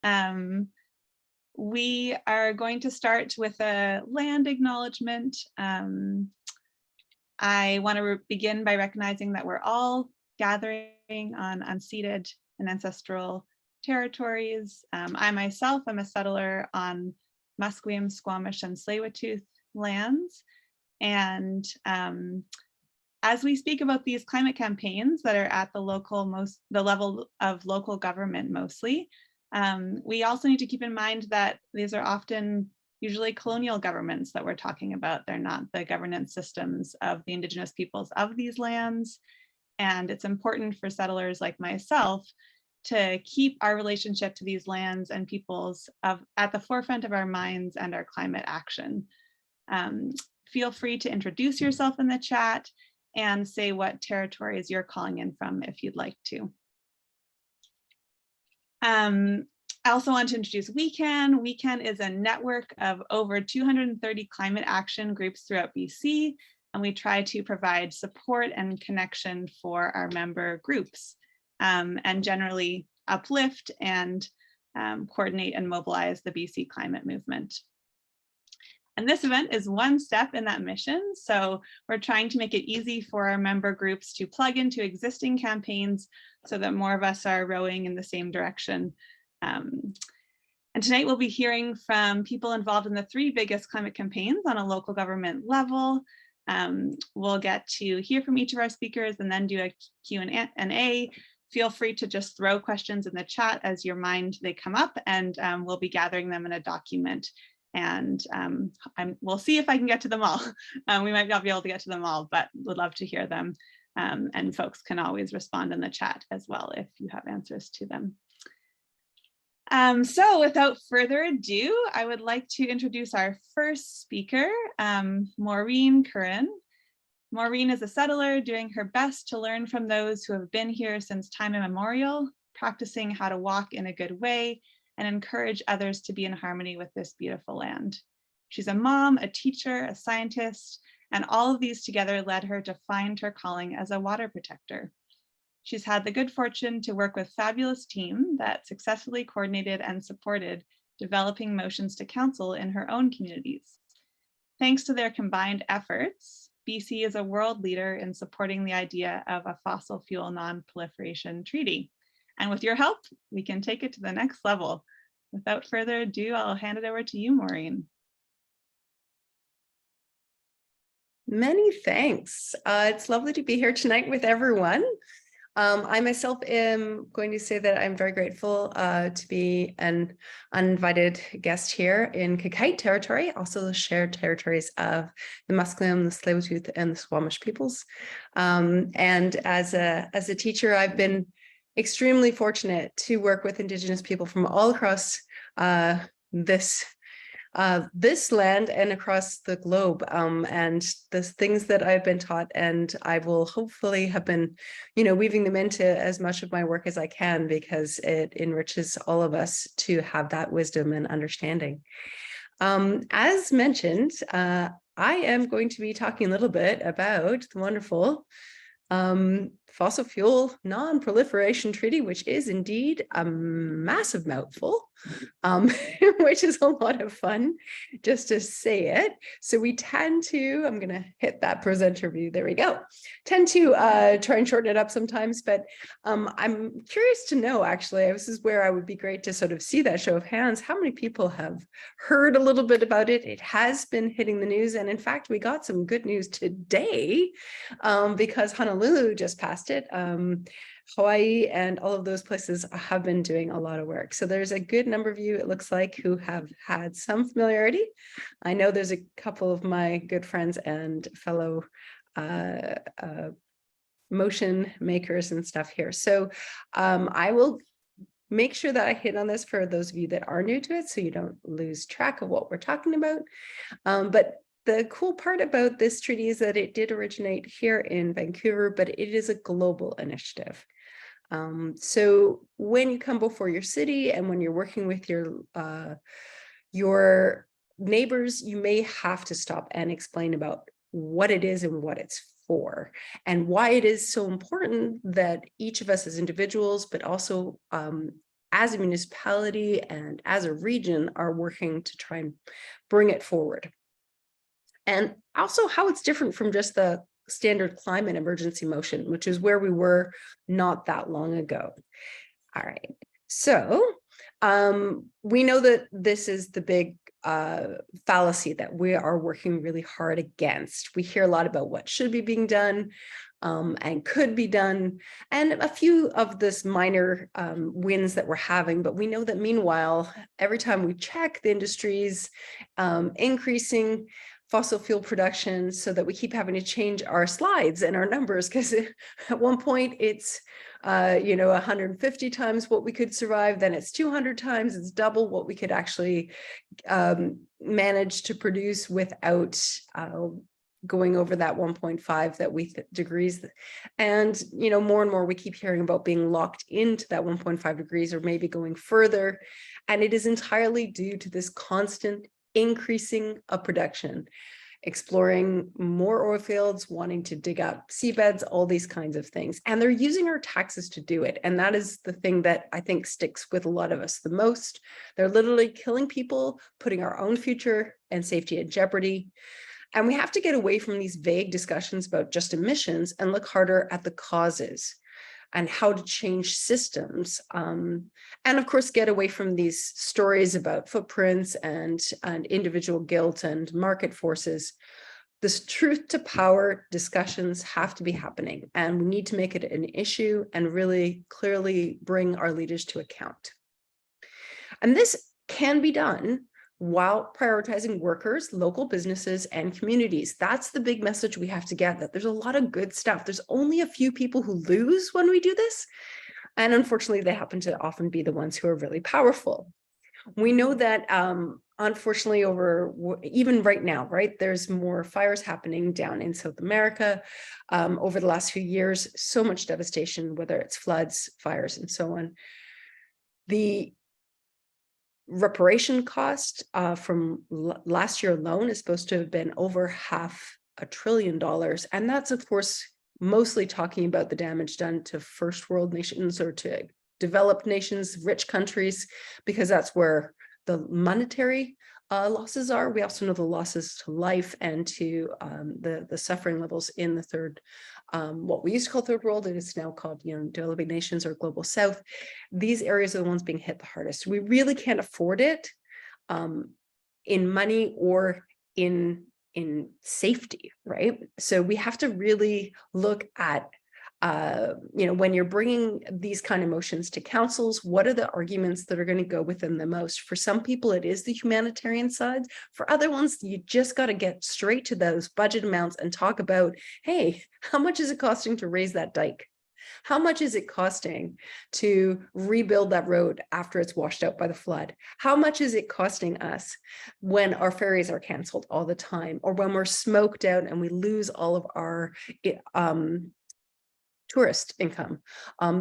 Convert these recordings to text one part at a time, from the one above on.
Um, we are going to start with a land acknowledgement. I want to begin by recognizing that we're all gathering on unceded and ancestral territories. I myself am a settler on Musqueam, Squamish, and Tsleil-Waututh lands. And as we speak about these climate campaigns that are at the level of local government mostly, we also need to keep in mind that these are often usually colonial governments that we're talking about. They're not the governance systems of the Indigenous peoples of these lands. And it's important for settlers like myself to keep our relationship to these lands and peoples at the forefront of our minds and our climate action. Feel free to introduce yourself in the chat and say what territories you're calling in from if you'd like to. I also want to introduce WeCan. WeCan is a network of over 230 climate action groups throughout BC, and we try to provide support and connection for our member groups, and generally uplift and coordinate and mobilize the BC climate movement. And this event is one step in that mission. So we're trying to make it easy for our member groups to plug into existing campaigns so that more of us are rowing in the same direction. And tonight we'll be hearing from people involved in the 3 biggest climate campaigns on a local government level. We'll get to hear from each of our speakers and then do a Q&A. Feel free to just throw questions in the chat as your mind they come up, and we'll be gathering them in a document. And we'll see if I can get to them all. We might not be able to get to them all, but would love to hear them. And folks can always respond in the chat as well if you have answers to them. So without further ado, I would like to introduce our first speaker, Maureen Curran. Maureen is a settler doing her best to learn from those who have been here since time immemorial, practicing how to walk in a good way and encourage others to be in harmony with this beautiful land. She's a mom, a teacher, a scientist, and all of these together led her to find her calling as a water protector. She's had the good fortune to work with a fabulous team that successfully coordinated and supported developing motions to council in her own communities. Thanks to their combined efforts, BC is a world leader in supporting the idea of a fossil fuel non-proliferation treaty. And with your help, we can take it to the next level. Without further ado, I'll hand it over to you, Maureen. Many thanks. It's lovely to be here tonight with everyone. I myself am going to say that I'm very grateful to be an uninvited guest here in Qayqayt territory, also the shared territories of the Musqueam, the Tsleil-Waututh, and the Squamish peoples. And as a teacher, I've been extremely fortunate to work with Indigenous people from all across this land and across the globe, and the things that I've been taught, and I will hopefully have been, weaving them into as much of my work as I can, because it enriches all of us to have that wisdom and understanding. As mentioned, I am going to be talking a little bit about the wonderful fossil fuel non-proliferation treaty, which is indeed a massive mouthful, which is a lot of fun just to say it. So we tend to, I'm going to hit that presenter view, there we go, tend to try and shorten it up sometimes, but I'm curious to know, actually, this is where I would be great to sort of see that show of hands, how many people have heard a little bit about it. It has been hitting the news, and in fact, we got some good news today, because Honolulu just passed it. Hawaii and all of those places have been doing a lot of work. So there's a good number of you, it looks like, who have had some familiarity. I know there's a couple of my good friends and fellow motion makers and stuff here. So I will make sure that I hit on this for those of you that are new to it, so you don't lose track of what we're talking about. But the cool part about this treaty is that it did originate here in Vancouver, but it is a global initiative. So when you come before your city and when you're working with your neighbors, you may have to stop and explain about what it is and what it's for, and why it is so important that each of us as individuals, but also as a municipality and as a region are working to try and bring it forward. And also how it's different from just the standard climate emergency motion, which is where we were not that long ago. All right, so we know that this is the big fallacy that we are working really hard against. We hear a lot about what should be being done and could be done, and a few of this minor wins that we're having. But we know that meanwhile, every time we check, the industry's increasing fossil fuel production so that we keep having to change our slides and our numbers, because at one point it's 150 times what we could survive, then it's 200 times, it's double what we could actually manage to produce without going over that 1.5 that we degrees. And more and more we keep hearing about being locked into that 1.5 degrees or maybe going further, and it is entirely due to this constant increasing of production, exploring more oil fields, wanting to dig up seabeds, all these kinds of things. And they're using our taxes to do it. And that is the thing that I think sticks with a lot of us the most. They're literally killing people, putting our own future and safety in jeopardy. And we have to get away from these vague discussions about just emissions and look harder at the causes and how to change systems. And of course, get away from these stories about footprints and individual guilt and market forces. This truth to power discussions have to be happening, and we need to make it an issue and really clearly bring our leaders to account. And this can be done while prioritizing workers, local businesses, and communities. That's the big message we have to get, that there's a lot of good stuff. There's only a few people who lose when we do this. And unfortunately, they happen to often be the ones who are really powerful. We know that, unfortunately, even right now, right, there's more fires happening down in South America over the last few years, so much devastation, whether it's floods, fires, and so on. The reparation cost from last year alone is supposed to have been over $500 billion. And that's, of course, mostly talking about the damage done to first world nations or to developed nations, rich countries, because that's where the monetary losses are. We also know the losses to life and to the suffering levels in the third, what we used to call third world, it is now called, developing nations or global south. These areas are the ones being hit the hardest. We really can't afford it in money or in safety, right? So we have to really look at when you're bringing these kind of motions to councils, what are the arguments that are going to go with them the most? For some people, it is the humanitarian side. For other ones, you just got to get straight to those budget amounts and talk about, hey, how much is it costing to raise that dike? How much is it costing to rebuild that road after it's washed out by the flood? How much is it costing us when our ferries are canceled all the time, or when we're smoked out and we lose all of our tourist income,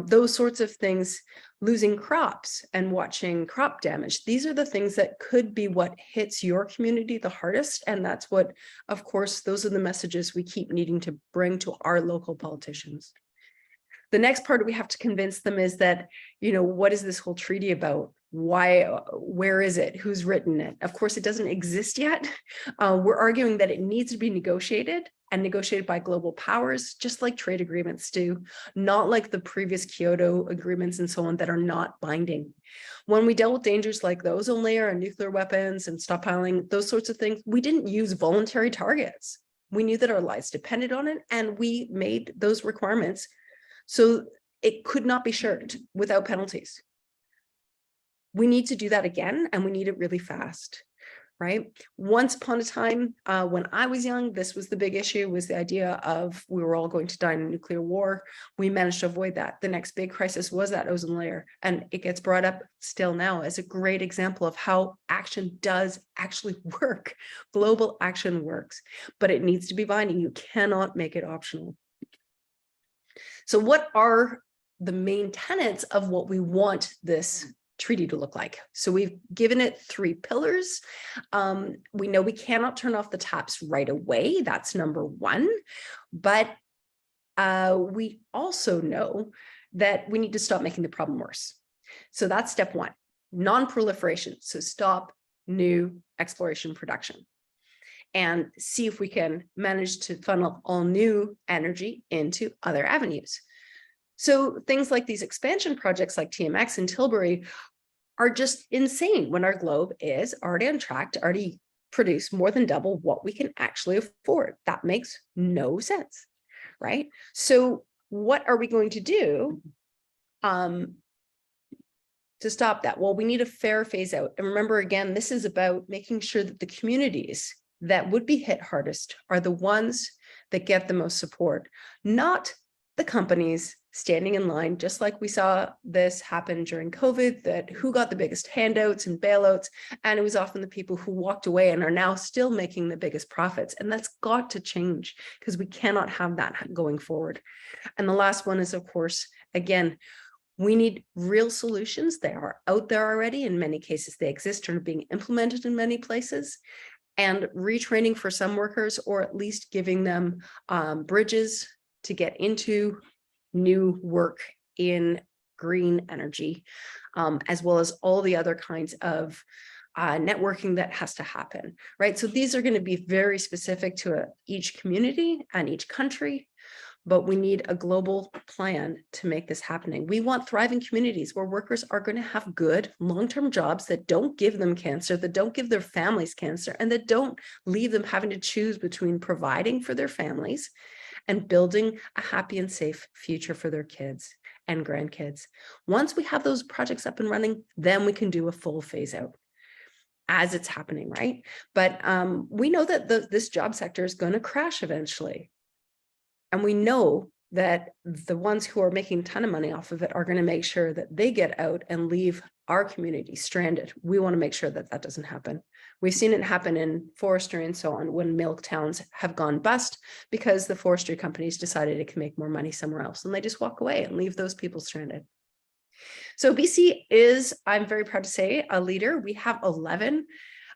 those sorts of things, losing crops and watching crop damage. These are the things that could be what hits your community the hardest. And that's what, of course, those are the messages we keep needing to bring to our local politicians. The next part we have to convince them is that, what is this whole treaty about? Why, where is it? Who's written it? Of course, it doesn't exist yet. We're arguing that it needs to be negotiated, and negotiated by global powers, just like trade agreements do, not like the previous Kyoto agreements and so on that are not binding. When we dealt with dangers like the ozone layer and nuclear weapons and stockpiling, those sorts of things, we didn't use voluntary targets. We knew that our lives depended on it, and we made those requirements so it could not be shirked without penalties. We need to do that again, and we need it really fast. Right? Once upon a time, when I was young, this was the big issue, was the idea of we were all going to die in a nuclear war. We managed to avoid that. The next big crisis was that ozone layer, and it gets brought up still now as a great example of how action does actually work. Global action works, but it needs to be binding. You cannot make it optional. So what are the main tenets of what we want this treaty to look like? So we've given it 3 pillars. We know we cannot turn off the taps right away. That's number 1. But we also know that we need to stop making the problem worse. So that's step one, non-proliferation. So stop new exploration production and see if we can manage to funnel all new energy into other avenues. So things like these expansion projects like TMX and Tilbury are just insane when our globe is already on track to already produce more than double what we can actually afford. That makes no sense, right? So what are we going to do to stop that? Well, we need a fair phase out. And remember, again, this is about making sure that the communities that would be hit hardest are the ones that get the most support, not the companies standing in line, just like we saw this happen during COVID, that who got the biggest handouts and bailouts. And it was often the people who walked away and are now still making the biggest profits. And that's got to change because we cannot have that going forward. And the last one is, of course, again, we need real solutions. They are out there already. In many cases, they exist and are being implemented in many places. And retraining for some workers, or at least giving them bridges to get into new work in green energy, as well as all the other kinds of networking that has to happen, right? So these are going to be very specific to each community and each country, but we need a global plan to make this happening. We want thriving communities where workers are going to have good long-term jobs that don't give them cancer, that don't give their families cancer, and that don't leave them having to choose between providing for their families and building a happy and safe future for their kids and grandkids. Once we have those projects up and running, then we can do a full phase out as it's happening, right? But we know that this job sector is going to crash eventually. And we know that the ones who are making a ton of money off of it are going to make sure that they get out and leave our community stranded. We want to make sure that that doesn't happen. We've seen it happen in forestry and so on when milk towns have gone bust because the forestry companies decided it can make more money somewhere else, and they just walk away and leave those people stranded. So BC is, I'm very proud to say, a leader. We have 11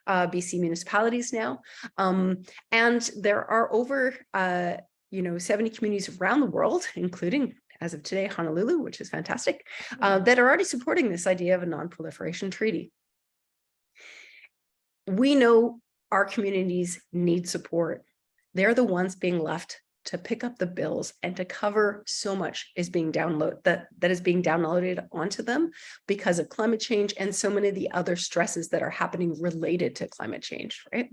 BC municipalities now, and there are over 70 communities around the world, including, as of today, Honolulu, which is fantastic, that are already supporting this idea of a non-proliferation treaty. We know our communities need support. They're the ones being left to pick up the bills and to cover so much is being that is being downloaded onto them because of climate change and so many of the other stresses that are happening related to climate change, right?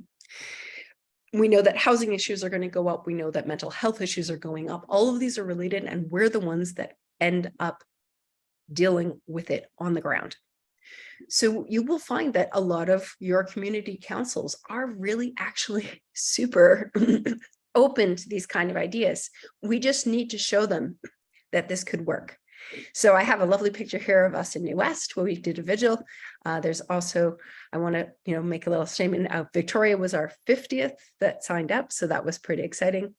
We know that housing issues are going to go up. We know that mental health issues are going up. All of these are related, and we're the ones that end up dealing with it on the ground. So you will find that a lot of your community councils are really actually super open to these kind of ideas. We just need to show them that this could work. So I have a lovely picture here of us in New West where we did a vigil. There's also, I want to, make a little statement. Victoria was our 50th that signed up, so that was pretty exciting.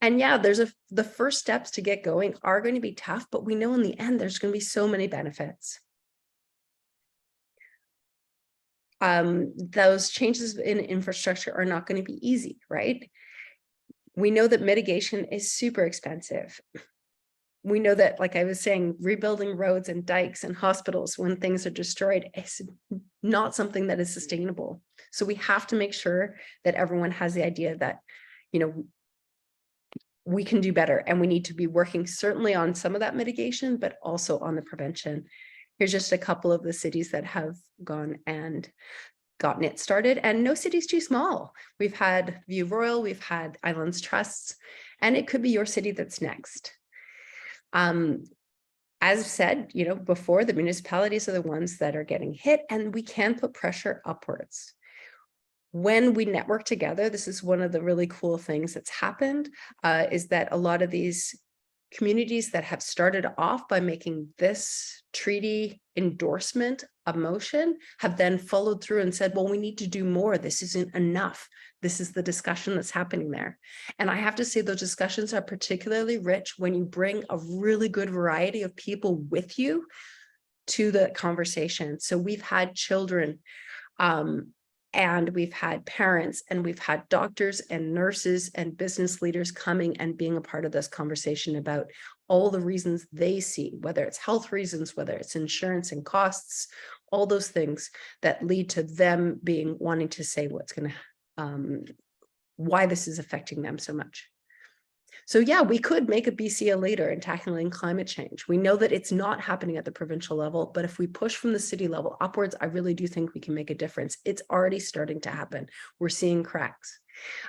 And yeah, the first steps to get going are going to be tough, but we know in the end there's going to be so many benefits. Those changes in infrastructure are not going to be easy, right? We know that mitigation is super expensive. We know that, like I was saying, rebuilding roads and dikes and hospitals when things are destroyed is not something that is sustainable. So we have to make sure that everyone has the idea that, we can do better, and we need to be working certainly on some of that mitigation, but also on the prevention. Here's just a couple of the cities that have gone and gotten it started, and no city's too small. We've had View Royal, we've had Islands Trusts, and it could be your city that's next. As said, before, the municipalities are the ones that are getting hit, and we can put pressure upwards. When we network together, this is one of the really cool things that's happened, is that a lot of these communities that have started off by making this treaty endorsement a motion have then followed through and said, well, we need to do more. This isn't enough. This is the discussion that's happening there. And I have to say those discussions are particularly rich when you bring a really good variety of people with you to the conversation. So we've had children And we've had parents and we've had doctors and nurses and business leaders coming and being a part of this conversation about all the reasons they see, whether it's health reasons, whether it's insurance and costs, all those things that lead to them wanting to say what's going to, why this is affecting them so much. So yeah, we could make a BC a leader in tackling climate change. We know that it's not happening at the provincial level, but if we push from the city level upwards, I really do think we can make a difference. It's already starting to happen. We're seeing cracks.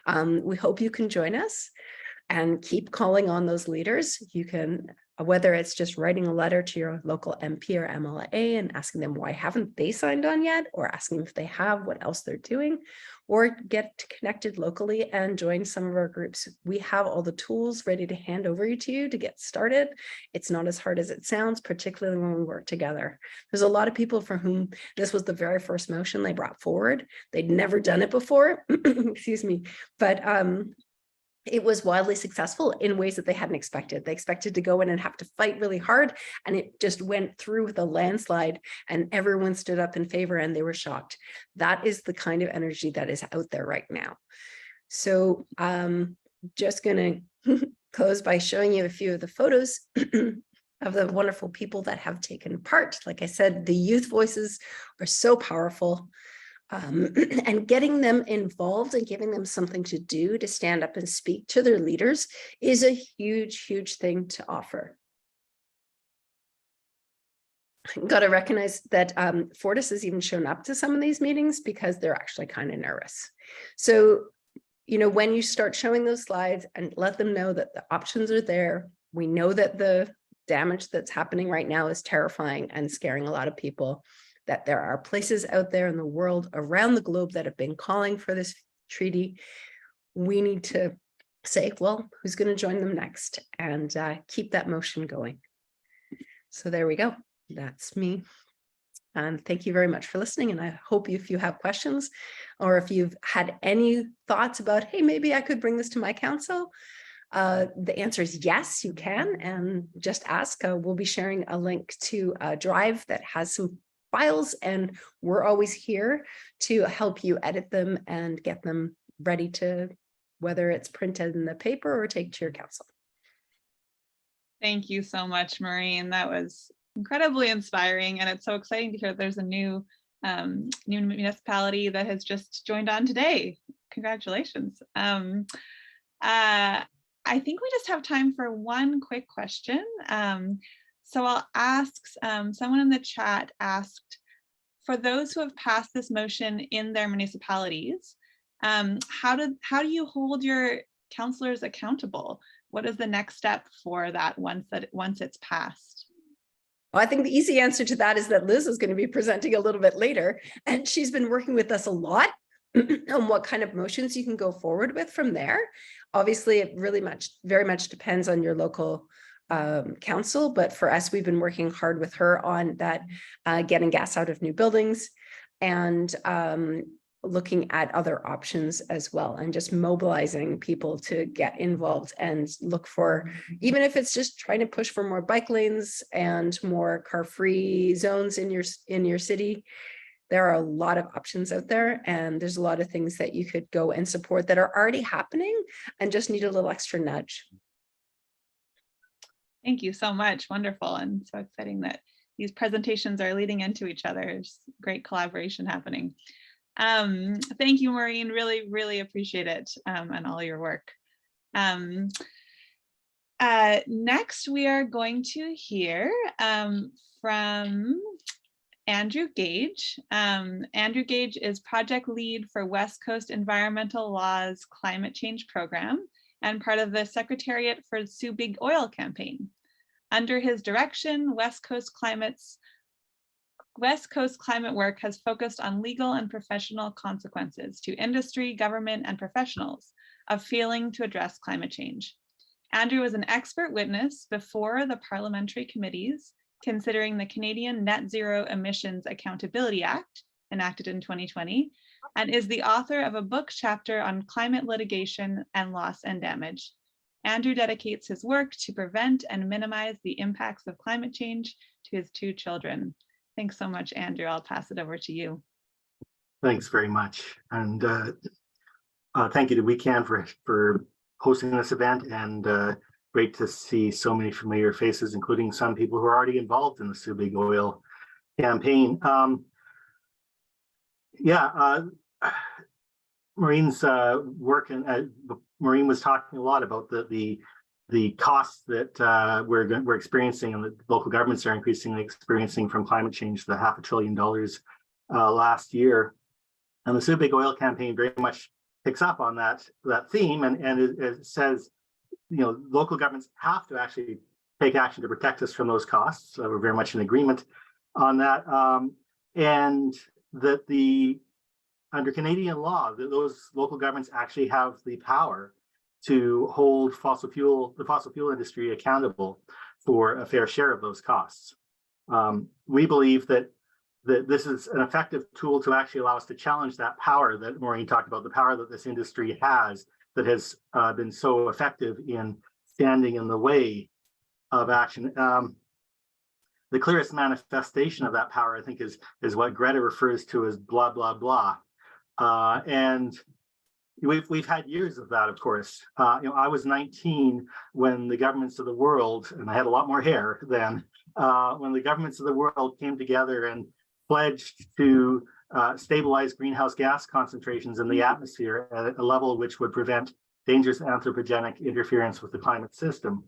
We hope you can join us and keep calling on those leaders. You can, whether it's just writing a letter to your local MP or MLA and asking them why haven't they signed on yet, or asking them if they have, what else they're doing, or get connected locally and join some of our groups. We have all the tools ready to hand over to you to get started. It's not as hard as it sounds, particularly when we work together. There's a lot of people for whom this was the very first motion they brought forward. They'd never done it before, excuse me, but it was wildly successful in ways that they hadn't expected. They expected to go in and have to fight really hard, and it just went through with a landslide, and everyone stood up in favor and they were shocked. That is the kind of energy that is out there right now. So just going to close by showing you a few of the photos of the wonderful people that have taken part. Like I said, the youth voices are so powerful. And getting them involved and giving them something to do to stand up and speak to their leaders is a huge, huge thing to offer. Got to recognize that Fortis has even shown up to some of these meetings because they're actually kind of nervous. So, you know, when you start showing those slides and let them know that the options are there, we know that the damage that's happening right now is terrifying and scaring a lot of people, that there are places out there in the world around the globe that have been calling for this treaty. We need to say, well, who's going to join them next, and keep that motion going. So there we go. That's me. And thank you very much for listening. And I hope if you have questions, or if you've had any thoughts about, hey, maybe I could bring this to my council, the answer is yes, you can. And just ask. We'll be sharing a link to a drive that has some files, and we're always here to help you edit them and get them ready to, whether it's printed in the paper or take to your council. Thank you so much, Maureen. That was incredibly inspiring, and it's so exciting to hear there's a new municipality that has just joined on today. Congratulations. I think we just have time for one quick question. So I'll ask, someone in the chat asked, for those who have passed this motion in their municipalities, how do you hold your councillors accountable? What is the next step for that once it's passed? Well, I think the easy answer to that is that Liz is going to be presenting a little bit later, and she's been working with us a lot on what kind of motions you can go forward with from there. Obviously, it really very much depends on your local council, but for us, we've been working hard with her on that, getting gas out of new buildings, and looking at other options as well, and just mobilizing people to get involved and look for, even if it's just trying to push for more bike lanes and more car-free zones in your city. There are a lot of options out there, and there's a lot of things that you could go and support that are already happening and just need a little extra nudge. Thank you so much. Wonderful, and so exciting that these presentations are leading into each other. There's great collaboration happening. Thank you, Maureen. Really, really appreciate it, and all your work. Next, we are going to hear from Andrew Gage. Andrew Gage is project lead for West Coast Environmental Law's Climate Change Program and part of the Secretariat for Sue Big Oil campaign. Under his direction, West Coast climate work has focused on legal and professional consequences to industry, government, and professionals of failing to address climate change. Andrew is an expert witness before the parliamentary committees considering the Canadian Net Zero Emissions Accountability Act, enacted in 2020, and is the author of a book chapter on climate litigation and loss and damage. Andrew dedicates his work to prevent and minimize the impacts of climate change to his 2 children. Thanks so much, Andrew. I'll pass it over to you. Thanks very much. And thank you to WeCan for hosting this event, and great to see so many familiar faces, including some people who are already involved in the Soo Big Oil campaign. Maureen's work, and Maureen was talking a lot about the costs that we're experiencing, and the local governments are increasingly experiencing from climate change, the $500 billion last year. And the Soo Big Oil campaign very much picks up on that theme, and it says, local governments have to actually take action to protect us from those costs. So we're very much in agreement on that, and that under Canadian law, those local governments actually have the power to hold the fossil fuel industry accountable for a fair share of those costs. We believe that this is an effective tool to actually allow us to challenge that power that Maureen talked about, the power that this industry has that has been so effective in standing in the way of action. The clearest manifestation of that power, I think, is what Greta refers to as blah, blah, blah. And we've had years of that, of course. I was 19 when the governments of the world, and I had a lot more hair then, when the governments of the world came together and pledged to stabilize greenhouse gas concentrations in the atmosphere at a level which would prevent dangerous anthropogenic interference with the climate system.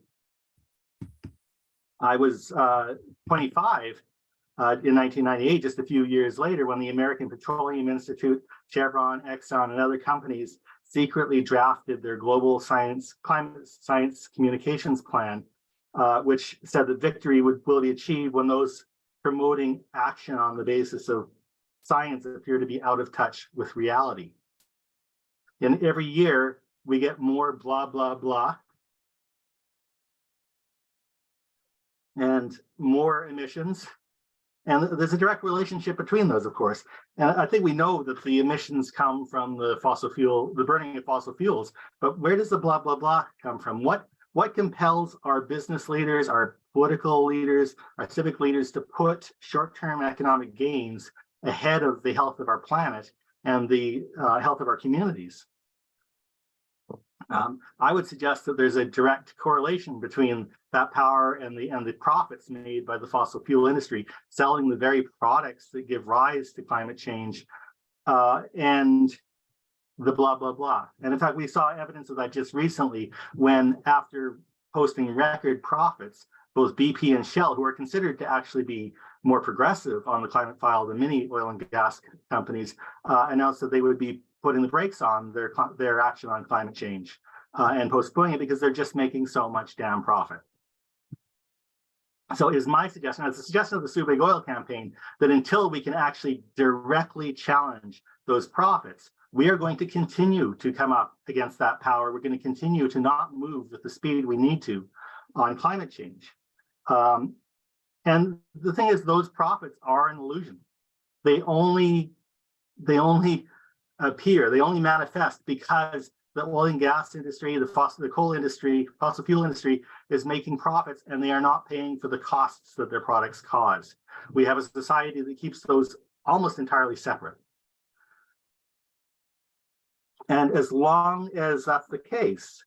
I was 25 in 1998, just a few years later, when the American Petroleum Institute, Chevron, Exxon, and other companies secretly drafted their global climate science communications plan, which said that victory will be achieved when those promoting action on the basis of science appear to be out of touch with reality. And every year we get more blah, blah, blah, and more emissions. And there's a direct relationship between those, of course. And I think we know that the emissions come from the burning of fossil fuels, but where does the blah, blah, blah come from? What compels our business leaders, our political leaders, our civic leaders to put short-term economic gains ahead of the health of our planet and the health of our communities? I would suggest that there's a direct correlation between that power and the profits made by the fossil fuel industry, selling the very products that give rise to climate change, and the blah, blah, blah. And in fact, we saw evidence of that just recently when, after posting record profits, both BP and Shell, who are considered to actually be more progressive on the climate file than many oil and gas companies, announced that they would be putting the brakes on their action on climate change and postponing it because they're just making so much damn profit. So it is my suggestion, as a suggestion of the Soo Big Oil campaign, that until we can actually directly challenge those profits, we are going to continue to come up against that power. We're going to continue to not move with the speed we need to on climate change. And the thing is, those profits are an illusion. They only appear, they only manifest because the oil and gas industry, the coal industry, fossil fuel industry is making profits, and they are not paying for the costs that their products cause. We have a society that keeps those almost entirely separate. And as long as that's the case,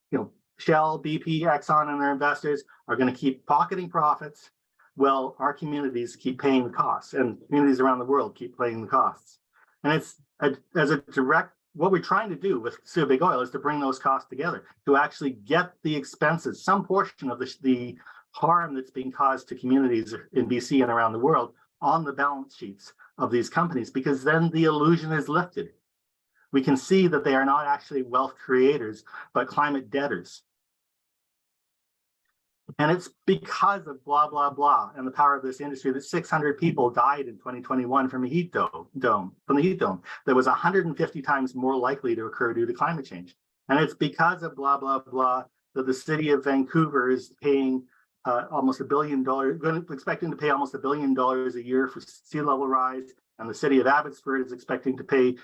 Shell, BP, Exxon, and their investors are going to keep pocketing profits, well, our communities keep paying the costs, and communities around the world keep paying the costs. And it's what we're trying to do with Soo Big Oil is to bring those costs together, to actually get the expenses, some portion of the harm that's being caused to communities in BC and around the world, on the balance sheets of these companies, because then the illusion is lifted. We can see that they are not actually wealth creators, but climate debtors. And it's because of blah, blah, blah, and the power of this industry that 600 people died in 2021 from the heat dome, that was 150 times more likely to occur due to climate change. And it's because of blah, blah, blah, that the city of Vancouver is paying almost $1 billion, expecting to pay almost $1 billion a year for sea level rise. And the city of Abbotsford is expecting to pay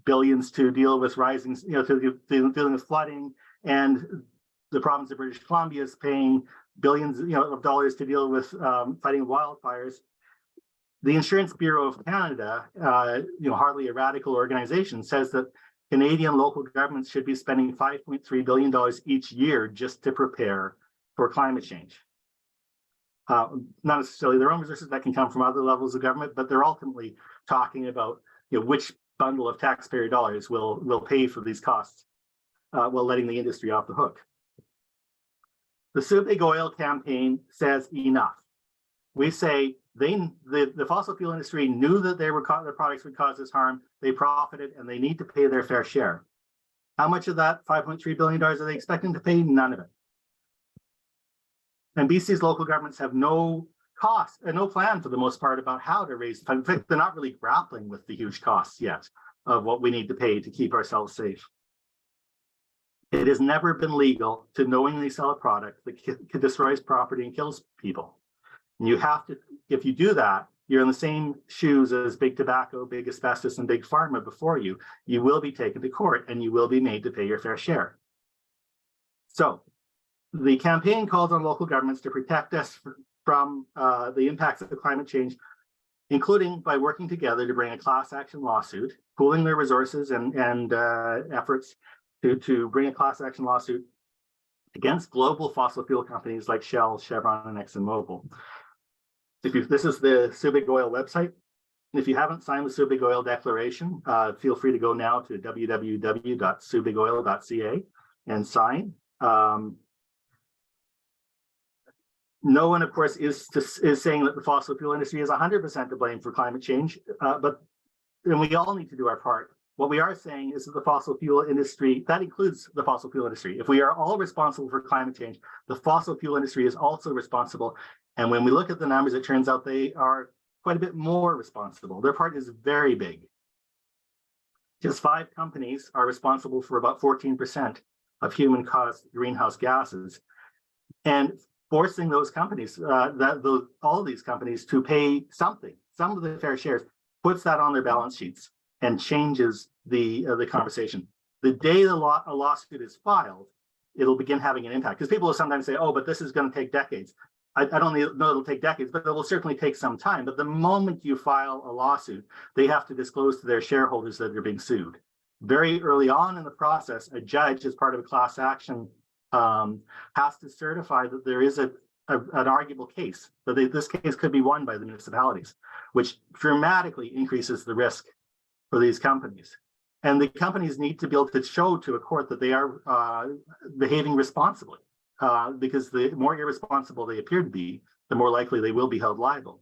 billions to deal with rising, dealing with flooding. And the province of British Columbia is paying billions of dollars to deal with fighting wildfires. The Insurance Bureau of Canada, hardly a radical organization, says that Canadian local governments should be spending $5.3 billion each year just to prepare for climate change. Not necessarily their own resources, that can come from other levels of government, but they're ultimately talking about which bundle of taxpayer dollars will pay for these costs while letting the industry off the hook. The So Big Oil campaign says enough. We say the fossil fuel industry knew that their products would cause this harm, they profited, and they need to pay their fair share. How much of that $5.3 billion are they expecting to pay? None of it. And BC's local governments have no cost and no plan for the most part about how to raise funds. In fact, they're not really grappling with the huge costs yet of what we need to pay to keep ourselves safe. It has never been legal to knowingly sell a product that destroys property and kills people. And you have to, if you do that, you're in the same shoes as big tobacco, big asbestos, and big pharma before you. You will be taken to court and you will be made to pay your fair share. So the campaign calls on local governments to protect us from the impacts of climate change, including by working together to bring a class action lawsuit, pooling their resources and efforts to bring a class action lawsuit against global fossil fuel companies like Shell, Chevron, and ExxonMobil. This is the So Big Oil website. If you haven't signed the So Big Oil Declaration, feel free to go now to www.sobigoil.ca and sign. No one, of course, is saying that the fossil fuel industry is 100% to blame for climate change, but we all need to do our part. What we are saying is that the fossil fuel industry, that includes the fossil fuel industry. If we are all responsible for climate change, the fossil fuel industry is also responsible. And when we look at the numbers, it turns out they are quite a bit more responsible. Their part is very big. Just 5 companies are responsible for about 14% of human-caused greenhouse gases. And forcing those companies, all of these companies, to pay something, some of the fair shares, puts that on their balance sheets and changes the conversation. The day a lawsuit is filed, it'll begin having an impact. Because people will sometimes say, oh, but this is going to take decades. I don't know it'll take decades, but it will certainly take some time. But the moment you file a lawsuit, they have to disclose to their shareholders that they're being sued. Very early on in the process, a judge, as part of a class action, has to certify that there is an arguable case, that this case could be won by the municipalities, which dramatically increases the risk for these companies. And the companies need to be able to show to a court that they are behaving responsibly, because the more irresponsible they appear to be, the more likely they will be held liable.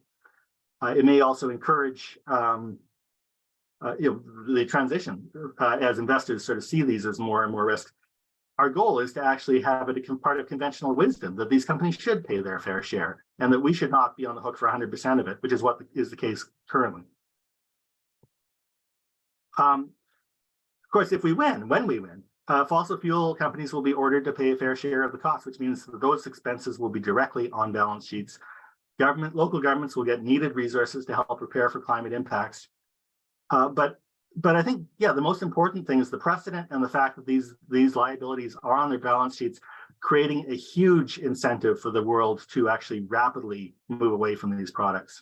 It may also encourage the transition as investors sort of see these as more and more risks. Our goal is to actually have it a part of conventional wisdom that these companies should pay their fair share and that we should not be on the hook for 100% of it, which is what is the case currently. Of course, if we win, when we win, fossil fuel companies will be ordered to pay a fair share of the cost, which means that those expenses will be directly on balance sheets. Local governments will get needed resources to help prepare for climate impacts. But I think, yeah, the most important thing is the precedent and the fact that these liabilities are on their balance sheets, creating a huge incentive for the world to actually rapidly move away from these products.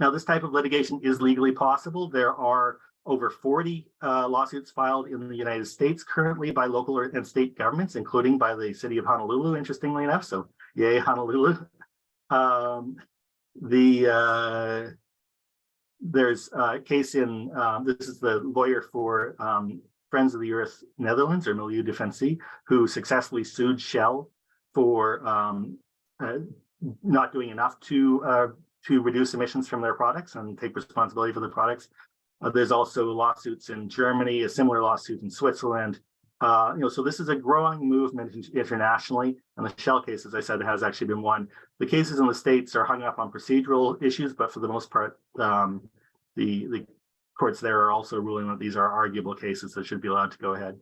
Now, this type of litigation is legally possible. There are over 40 lawsuits filed in the United States currently by local and state governments, including by the city of Honolulu, interestingly enough. So, yay, Honolulu. There's a case in, this is the lawyer for Friends of the Earth Netherlands, or Milieu Defensie, who successfully sued Shell for not doing enough to reduce emissions from their products and take responsibility for the products. There's also lawsuits in Germany, a similar lawsuit in Switzerland. So this is a growing movement internationally, and the Shell case, as I said, has actually been won. The cases in the States are hung up on procedural issues, but for the most part, the courts there are also ruling that these are arguable cases that should be allowed to go ahead.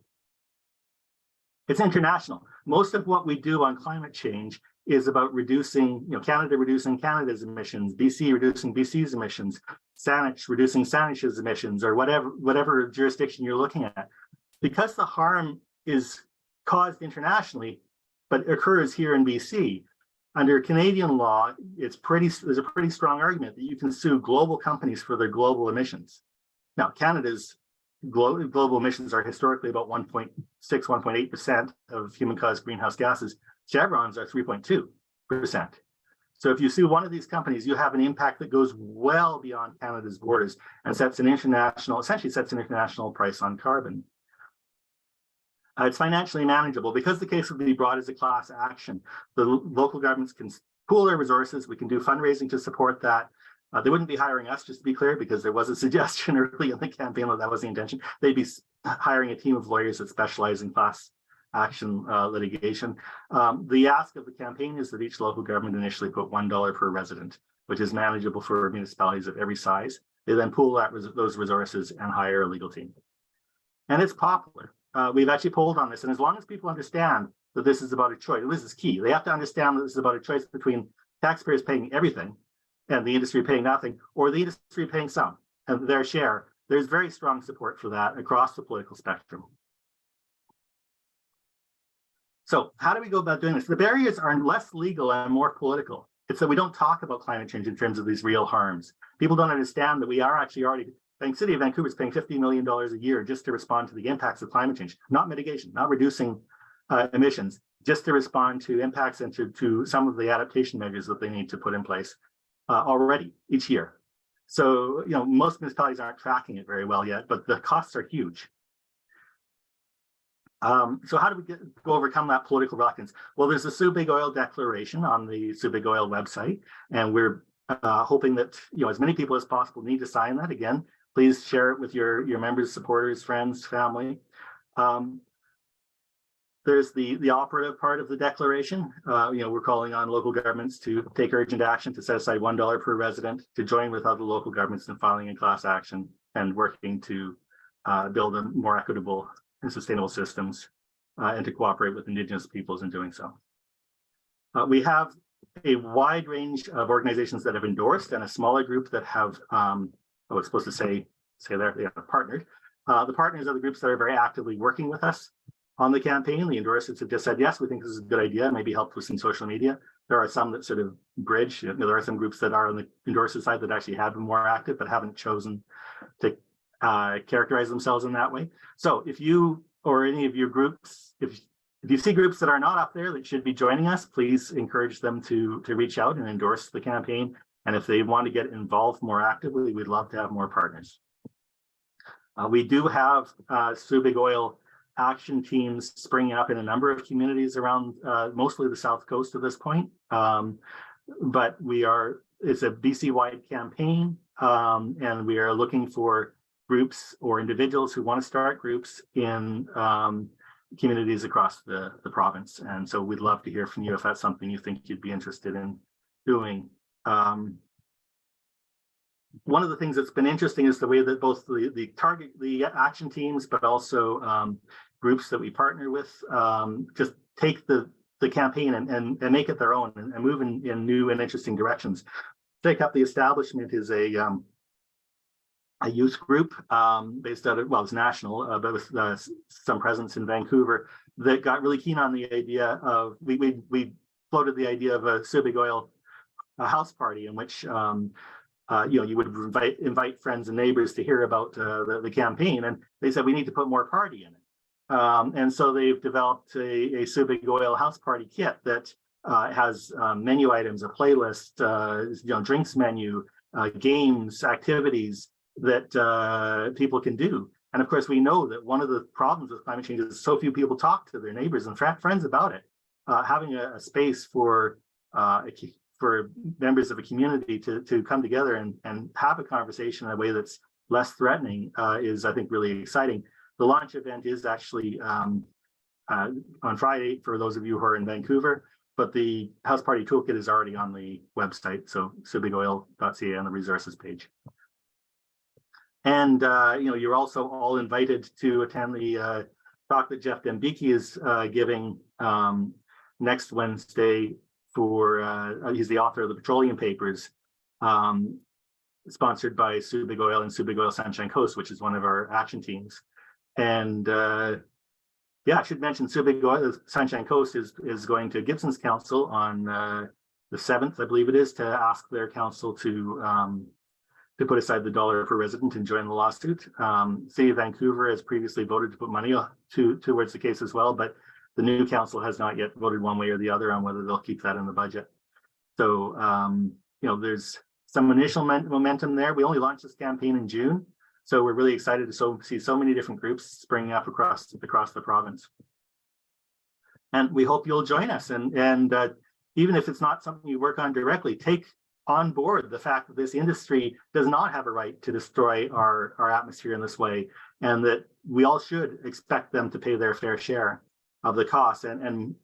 It's international. Most of what we do on climate change is about reducing, Canada reducing Canada's emissions, BC reducing BC's emissions, Saanich reducing Saanich's emissions, or whatever jurisdiction you're looking at. Because the harm is caused internationally, but occurs here in BC, Under Canadian law, there's a pretty strong argument that you can sue global companies for their global emissions. Now, Canada's global emissions are historically about 1.6, 1.8% of human-caused greenhouse gases. Chevron's are 3.2%. So if you sue one of these companies, you have an impact that goes well beyond Canada's borders and essentially sets an international price on carbon. It's financially manageable because the case would be brought as a class action. The local governments can pool their resources. We can do fundraising to support that. They wouldn't be hiring us, just to be clear, because there was a suggestion early in the campaign that was the intention. They'd be hiring a team of lawyers that specialize in class action litigation. The ask of the campaign is that each local government initially put $1 per resident, which is manageable for municipalities of every size. They then pool those resources and hire a legal team. And it's popular. We've actually polled on this, and as long as people understand that this is about a choice, this is key. They have to understand that this is about a choice between taxpayers paying everything and the industry paying nothing, or the industry paying some and their share. There's very strong support for that across the political spectrum. So how do we go about doing this? The barriers are less legal and more political. It's that we don't talk about climate change in terms of these real harms. People don't understand that we are actually already, the city of Vancouver is paying $50 million a year just to respond to the impacts of climate change, not mitigation, not reducing emissions, just to respond to impacts and to some of the adaptation measures that they need to put in place already each year. So, most municipalities aren't tracking it very well yet, but the costs are huge. So how do we overcome that political reluctance? Well, there's the Sue Big Oil Declaration on the Sue Big Oil website, and we're hoping that as many people as possible need to sign that. Again, please share it with your members, supporters, friends, family. There's the operative part of the declaration. We're calling on local governments to take urgent action to set aside $1 per resident, to join with other local governments in filing a class action and working to build a more equitable and sustainable systems, and to cooperate with Indigenous peoples in doing so. We have a wide range of organizations that have endorsed and a smaller group that have, I was supposed to say there, they have partnered. The partners are the groups that are very actively working with us on the campaign. The endorsers have just said, yes, we think this is a good idea, maybe helped with some social media. There are some that sort of bridge. There are some groups that are on the endorser side that actually have been more active, but haven't chosen to characterize themselves in that way. So if you or any of your groups, if you see groups that are not up there that should be joining us, please encourage them to reach out and endorse the campaign. And if they want to get involved more actively, we'd love to have more partners. We do have Sue Big Oil action teams springing up in a number of communities around mostly the South Coast at this point. But it's a BC-wide campaign, and we are looking for groups or individuals who want to start groups in communities across the province. And so we'd love to hear from you if that's something you think you'd be interested in doing. One of the things that's been interesting is the way that both the action teams, but also groups that we partner with, just take the campaign and make it their own and move in new and interesting directions. Take Up the Establishment is a youth group based out of, well, it's national, but with some presence in Vancouver, that got really keen on the idea of, we floated the idea of a Sue Big Oil house party in which you would invite friends and neighbors to hear about the campaign, and they said we need to put more party in it. And so they've developed a Sue Big Oil house party kit that has menu items, a playlist, drinks menu, games, activities that people can do. And of course, we know that one of the problems with climate change is so few people talk to their neighbors and friends about it. Having a space for members of a community to come together and have a conversation in a way that's less threatening is, I think, really exciting. The launch event is actually on Friday for those of you who are in Vancouver, but the House Party Toolkit is already on the website, so suebigoil.ca on the resources page. And you're also all invited to attend the talk that Jeff Dembicki is giving next Wednesday for, he's the author of the Petroleum Papers, sponsored by Sue Big Oil and Sue Big Oil Sunshine Coast, which is one of our action teams. And yeah, I should mention Sue Big Oil Sunshine Coast is going to Gibson's Council on 7th, I believe it is, to ask their council to put aside the $1 per resident and join the lawsuit. City of Vancouver has previously voted to put money towards the case as well, but the new council has not yet voted one way or the other on whether they'll keep that in the budget. So, there's some initial momentum there. We only launched this campaign in June, so we're really excited to see so many different groups springing up across the province. And we hope you'll join us. And even if it's not something you work on directly, take on board the fact that this industry does not have a right to destroy our atmosphere in this way, and that we all should expect them to pay their fair share of the costs and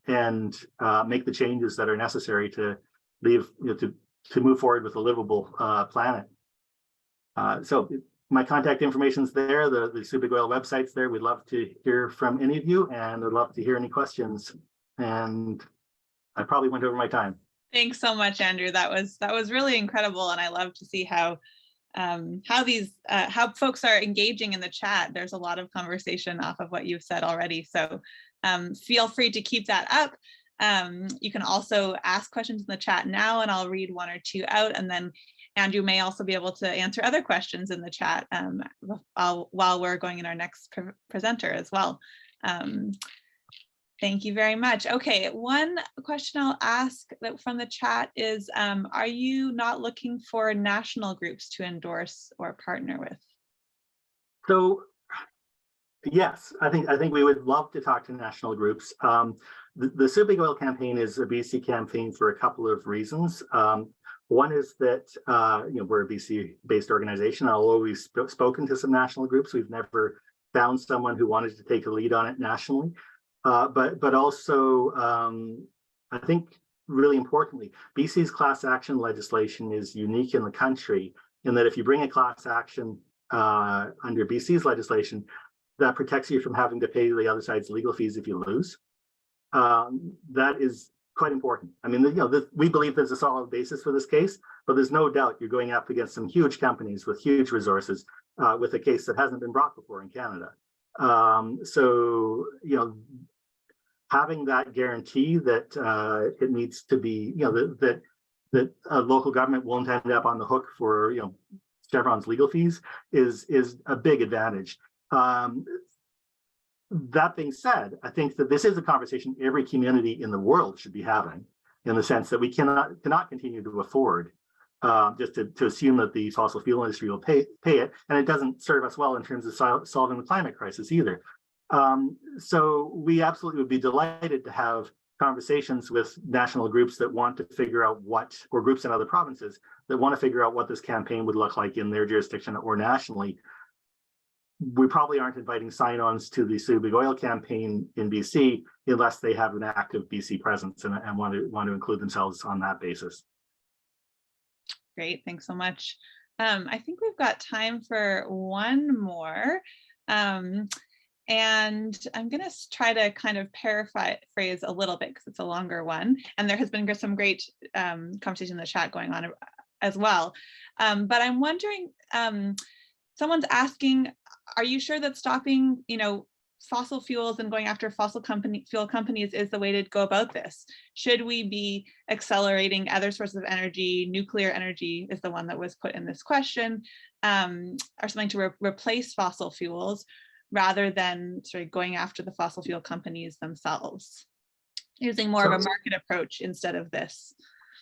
make the changes that are necessary to leave, to move forward with a livable planet. So my contact information is there. The Subig Oil website's there. We'd love to hear from any of you, and I'd love to hear any questions. And I probably went over my time. Thanks so much, Andrew. That was really incredible, and I love to see how folks are engaging in the chat. There's a lot of conversation off of what you've said already, so feel free to keep that up. You can also ask questions in the chat now, and I'll read one or two out, and then Andrew may also be able to answer other questions in the chat while we're going in our next presenter as well. Thank you very much. Okay, one question I'll ask from the chat is, are you not looking for national groups to endorse or partner with? So, yes, I think we would love to talk to national groups. The Subig Oil campaign is a BC campaign for a couple of reasons. One is that we're a BC-based organization. Although we've spoken to some national groups, we've never found someone who wanted to take a lead on it nationally. But also, I think really importantly, BC's class action legislation is unique in the country in that if you bring a class action under BC's legislation, that protects you from having to pay the other side's legal fees if you lose. That is quite important. I mean, we believe there's a solid basis for this case, but there's no doubt you're going up against some huge companies with huge resources with a case that hasn't been brought before in Canada. So, having that guarantee that it needs to be, that a local government won't end up on the hook for, Chevron's legal fees is a big advantage. That being said, I think that this is a conversation every community in the world should be having, in the sense that we cannot continue to afford just to assume that the fossil fuel industry will pay it, and it doesn't serve us well in terms of solving the climate crisis either. So we absolutely would be delighted to have conversations with national groups that want to figure out or groups in other provinces that want to figure out what this campaign would look like in their jurisdiction or nationally. We probably aren't inviting sign-ons to the Subig Oil campaign in BC unless they have an active BC presence and want to include themselves on that basis. Great, thanks so much. I think we've got time for one more. And I'm going to try to kind of paraphrase a little bit because it's a longer one. And there has been some great conversation in the chat going on as well. But I'm wondering, someone's asking, are you sure that stopping, fossil fuels and going after fossil fuel companies is the way to go about this? Should we be accelerating other sources of energy? Nuclear energy is the one that was put in this question, or something to replace fossil fuels, rather than sort of going after the fossil fuel companies themselves, using more of a market approach instead of this?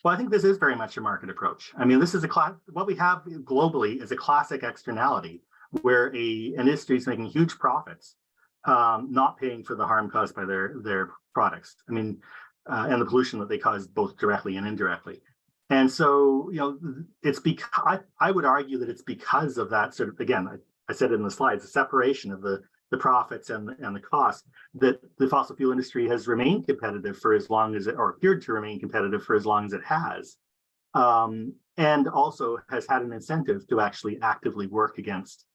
Well, I think this is very much a market approach. I mean, this is what we have globally is a classic externality where an industry is making huge profits, not paying for the harm caused by their products. I mean, and the pollution that they cause both directly and indirectly. And so, it's because I would argue that it's because of that sort of, again, I said it in the slides, the separation of the profits and the cost, that the fossil fuel industry has remained competitive for as long as or appeared to remain competitive for as long as it has, and also has had an incentive to actually actively work against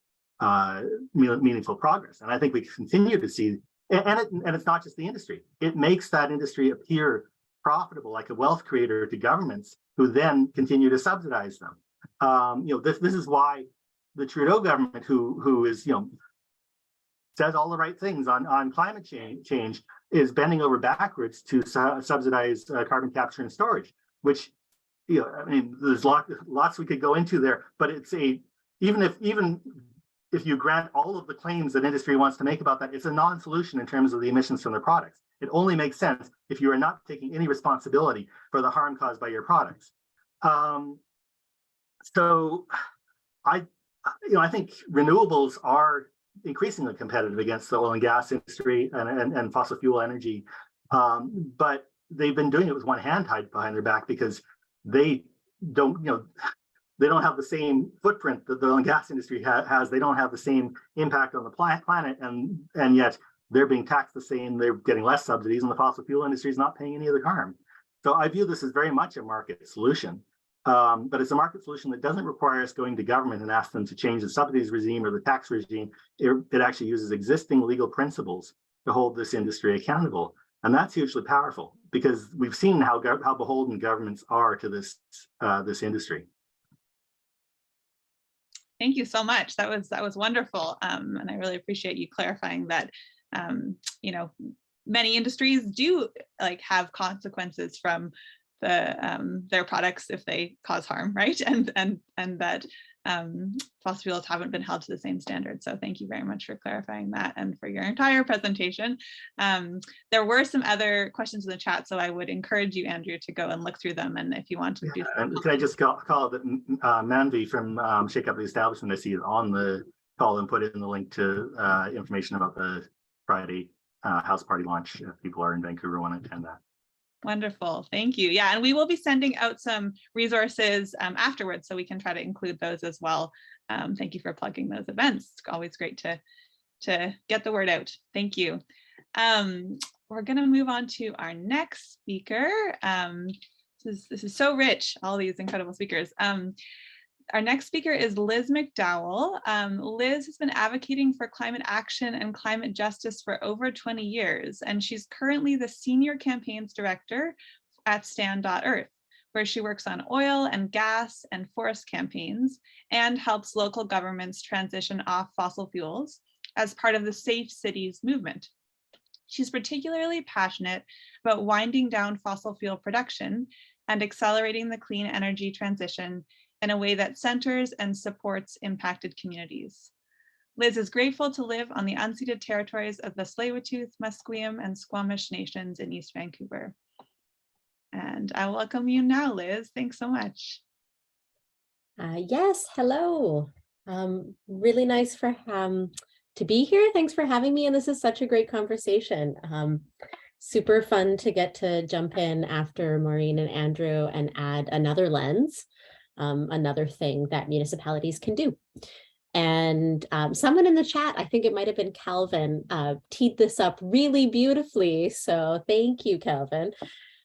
meaningful progress. And I think we continue to see, and it's not just the industry, it makes that industry appear profitable, like a wealth creator to governments who then continue to subsidize them. This is why the Trudeau government, who is, says all the right things on climate change, is bending over backwards to subsidize carbon capture and storage, which you know, I mean, there's lots we could go into there, but it's even if you grant all of the claims that industry wants to make about that, it's a non-solution in terms of the emissions from their products. It only makes sense if you are not taking any responsibility for the harm caused by your products. So I think renewables are increasingly competitive against the oil and gas industry and fossil fuel energy, but they've been doing it with one hand tied behind their back because they don't have the same footprint that the oil and gas industry has. They don't have the same impact on the planet, and yet they're being taxed the same. They're getting less subsidies, and the fossil fuel industry is not paying any of the harm. So I view this as very much a market solution, but it's a market solution that doesn't require us going to government and ask them to change the subsidies regime or the tax regime. It actually uses existing legal principles to hold this industry accountable, and that's hugely powerful because we've seen how beholden governments are to this industry. Thank you so much. That was wonderful, and I really appreciate you clarifying that. Many industries do have consequences from their products if they cause harm, right? And that fossil fuels haven't been held to the same standard. So thank you very much for clarifying that and for your entire presentation. There were some other questions in the chat, so I would encourage you, Andrew, to go and look through them. And if you want to do and can I just call that Manvi from Shake Up the Establishment, I see it on the call, and put in the link to information about the Friday house party launch if people are in Vancouver want to attend that. Wonderful, thank you. Yeah, and we will be sending out some resources afterwards, so we can try to include those as well. Thank you for plugging those events. It's always great to get the word out. Thank you. We're going to move on to our next speaker. This is so rich, all these incredible speakers. Our next speaker is Liz McDowell. Liz has been advocating for climate action and climate justice for over 20 years, and she's currently the Senior Campaigns Director at Stand.Earth, where she works on oil and gas and forest campaigns and helps local governments transition off fossil fuels as part of the Safe Cities movement. She's particularly passionate about winding down fossil fuel production and accelerating the clean energy transition in a way that centers and supports impacted communities. Liz is grateful to live on the unceded territories of the Tsleil-Waututh, Musqueam, and Squamish nations in East Vancouver. And I welcome you now, Liz. Thanks so much. Yes, hello. Really nice to be here. Thanks for having me. And this is such a great conversation. Super fun to get to jump in after Maureen and Andrew and add another lens. Another thing that municipalities can do. And someone in the chat, I think it might have been Calvin, teed this up really beautifully. So thank you, Calvin,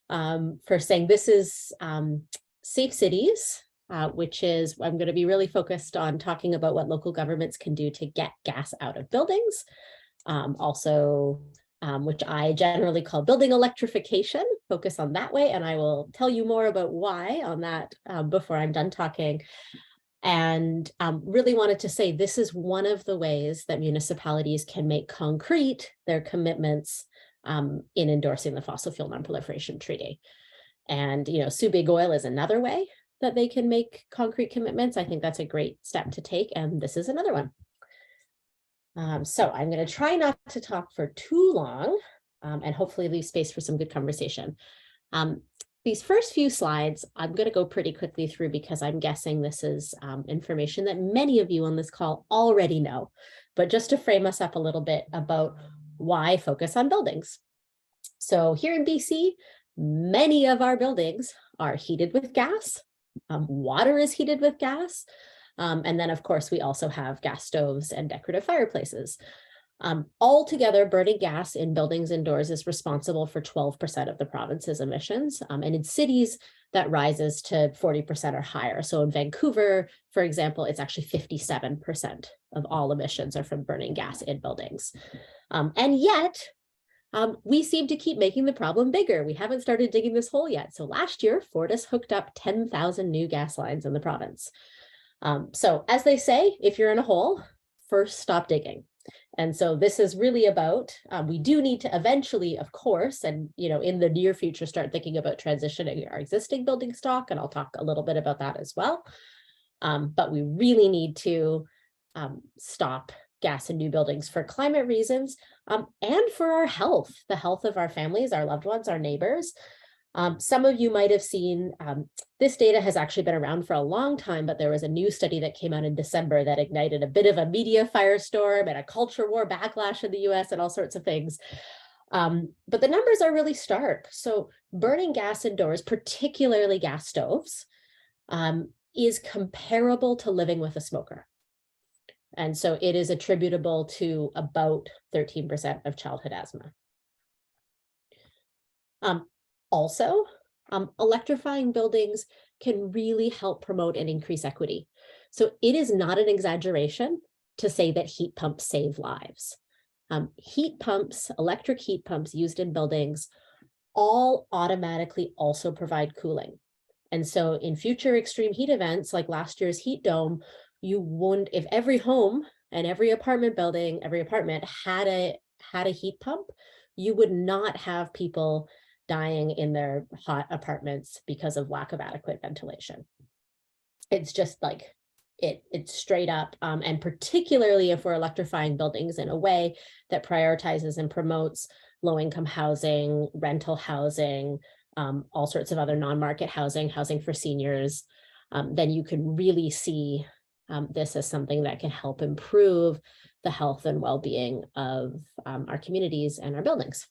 for saying this is Safe Cities, which is, I'm going to be really focused on talking about what local governments can do to get gas out of buildings. Which I generally call building electrification, focus on that way. And I will tell you more about why on that before I'm done talking. And really wanted to say this is one of the ways that municipalities can make concrete their commitments in endorsing the Fossil Fuel Non-Proliferation Treaty. And, Sue Big Oil is another way that they can make concrete commitments. I think that's a great step to take. And this is another one. So I'm going to try not to talk for too long and hopefully leave space for some good conversation. These first few slides, I'm going to go pretty quickly through because I'm guessing this is information that many of you on this call already know, but just to frame us up a little bit about why focus on buildings. So here in BC, many of our buildings are heated with gas. Water is heated with gas. And then, of course, we also have gas stoves and decorative fireplaces. Altogether, burning gas in buildings indoors is responsible for 12% of the province's emissions. And in cities, that rises to 40% or higher. So in Vancouver, for example, it's actually 57% of all emissions are from burning gas in buildings. And yet, we seem to keep making the problem bigger. We haven't started digging this hole yet. So last year, Fortis hooked up 10,000 new gas lines in the province. So as they say, if you're in a hole, first stop digging. And so this is really about, we do need to eventually, of course, and in the near future, start thinking about transitioning our existing building stock, and I'll talk a little bit about that as well. But we really need to stop gas in new buildings for climate reasons, and for our health, the health of our families, our loved ones, our neighbors. Some of you might have seen, this data has actually been around for a long time, but there was a new study that came out in December that ignited a bit of a media firestorm and a culture war backlash in the US and all sorts of things. But the numbers are really stark. So burning gas indoors, particularly gas stoves, is comparable to living with a smoker. And so it is attributable to about 13% of childhood asthma. Also, electrifying buildings can really help promote and increase equity. So it is not an exaggeration to say that heat pumps save lives. Heat pumps, electric heat pumps used in buildings, all automatically also provide cooling. And so in future extreme heat events like last year's heat dome, you wouldn't, if every home and every apartment building, every apartment had a heat pump, you would not have people dying in their hot apartments because of lack of adequate ventilation. It's just like, it's straight up, and particularly if we're electrifying buildings in a way that prioritizes and promotes low-income housing, rental housing, all sorts of other non-market housing, housing for seniors, then you can really see this as something that can help improve the health and well-being of our communities and our buildings.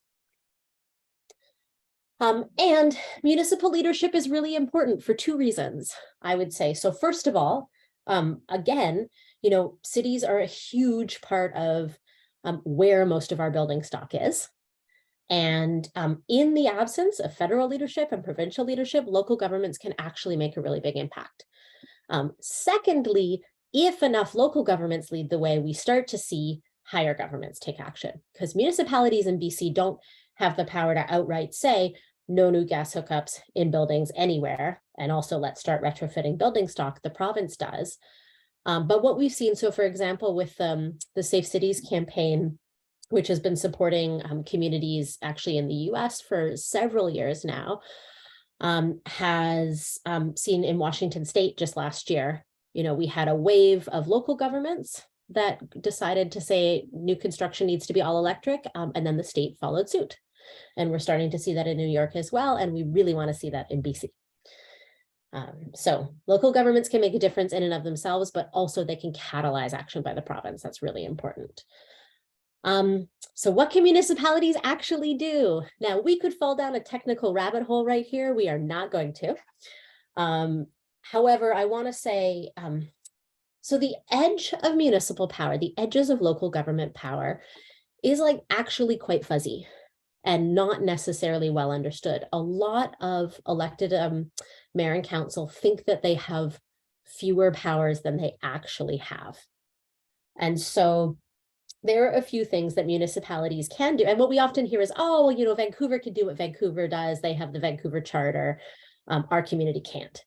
And municipal leadership is really important for two reasons, I would say. So first of all, again, cities are a huge part of where most of our building stock is. And in the absence of federal leadership and provincial leadership, local governments can actually make a really big impact. Secondly, if enough local governments lead the way, we start to see higher governments take action, because municipalities in BC don't have the power to outright say, no new gas hookups in buildings anywhere, and also let's start retrofitting building stock. The province does. But what we've seen, so for example, with the Safe Cities campaign, which has been supporting communities actually in the US for several years now, has seen in Washington State just last year, we had a wave of local governments that decided to say new construction needs to be all electric, and then the state followed suit. And we're starting to see that in New York as well, and we really want to see that in BC. So local governments can make a difference in and of themselves, but also they can catalyze action by the province. That's really important. So what can municipalities actually do? Now, we could fall down a technical rabbit hole right here. We are not going to. However, I want to say, so the edge of municipal power, the edges of local government power is like actually quite fuzzy and not necessarily well understood. A lot of elected mayor and council think that they have fewer powers than they actually have. And so there are a few things that municipalities can do. And what we often hear is, oh, well, Vancouver can do what Vancouver does. They have the Vancouver Charter. Our community can't.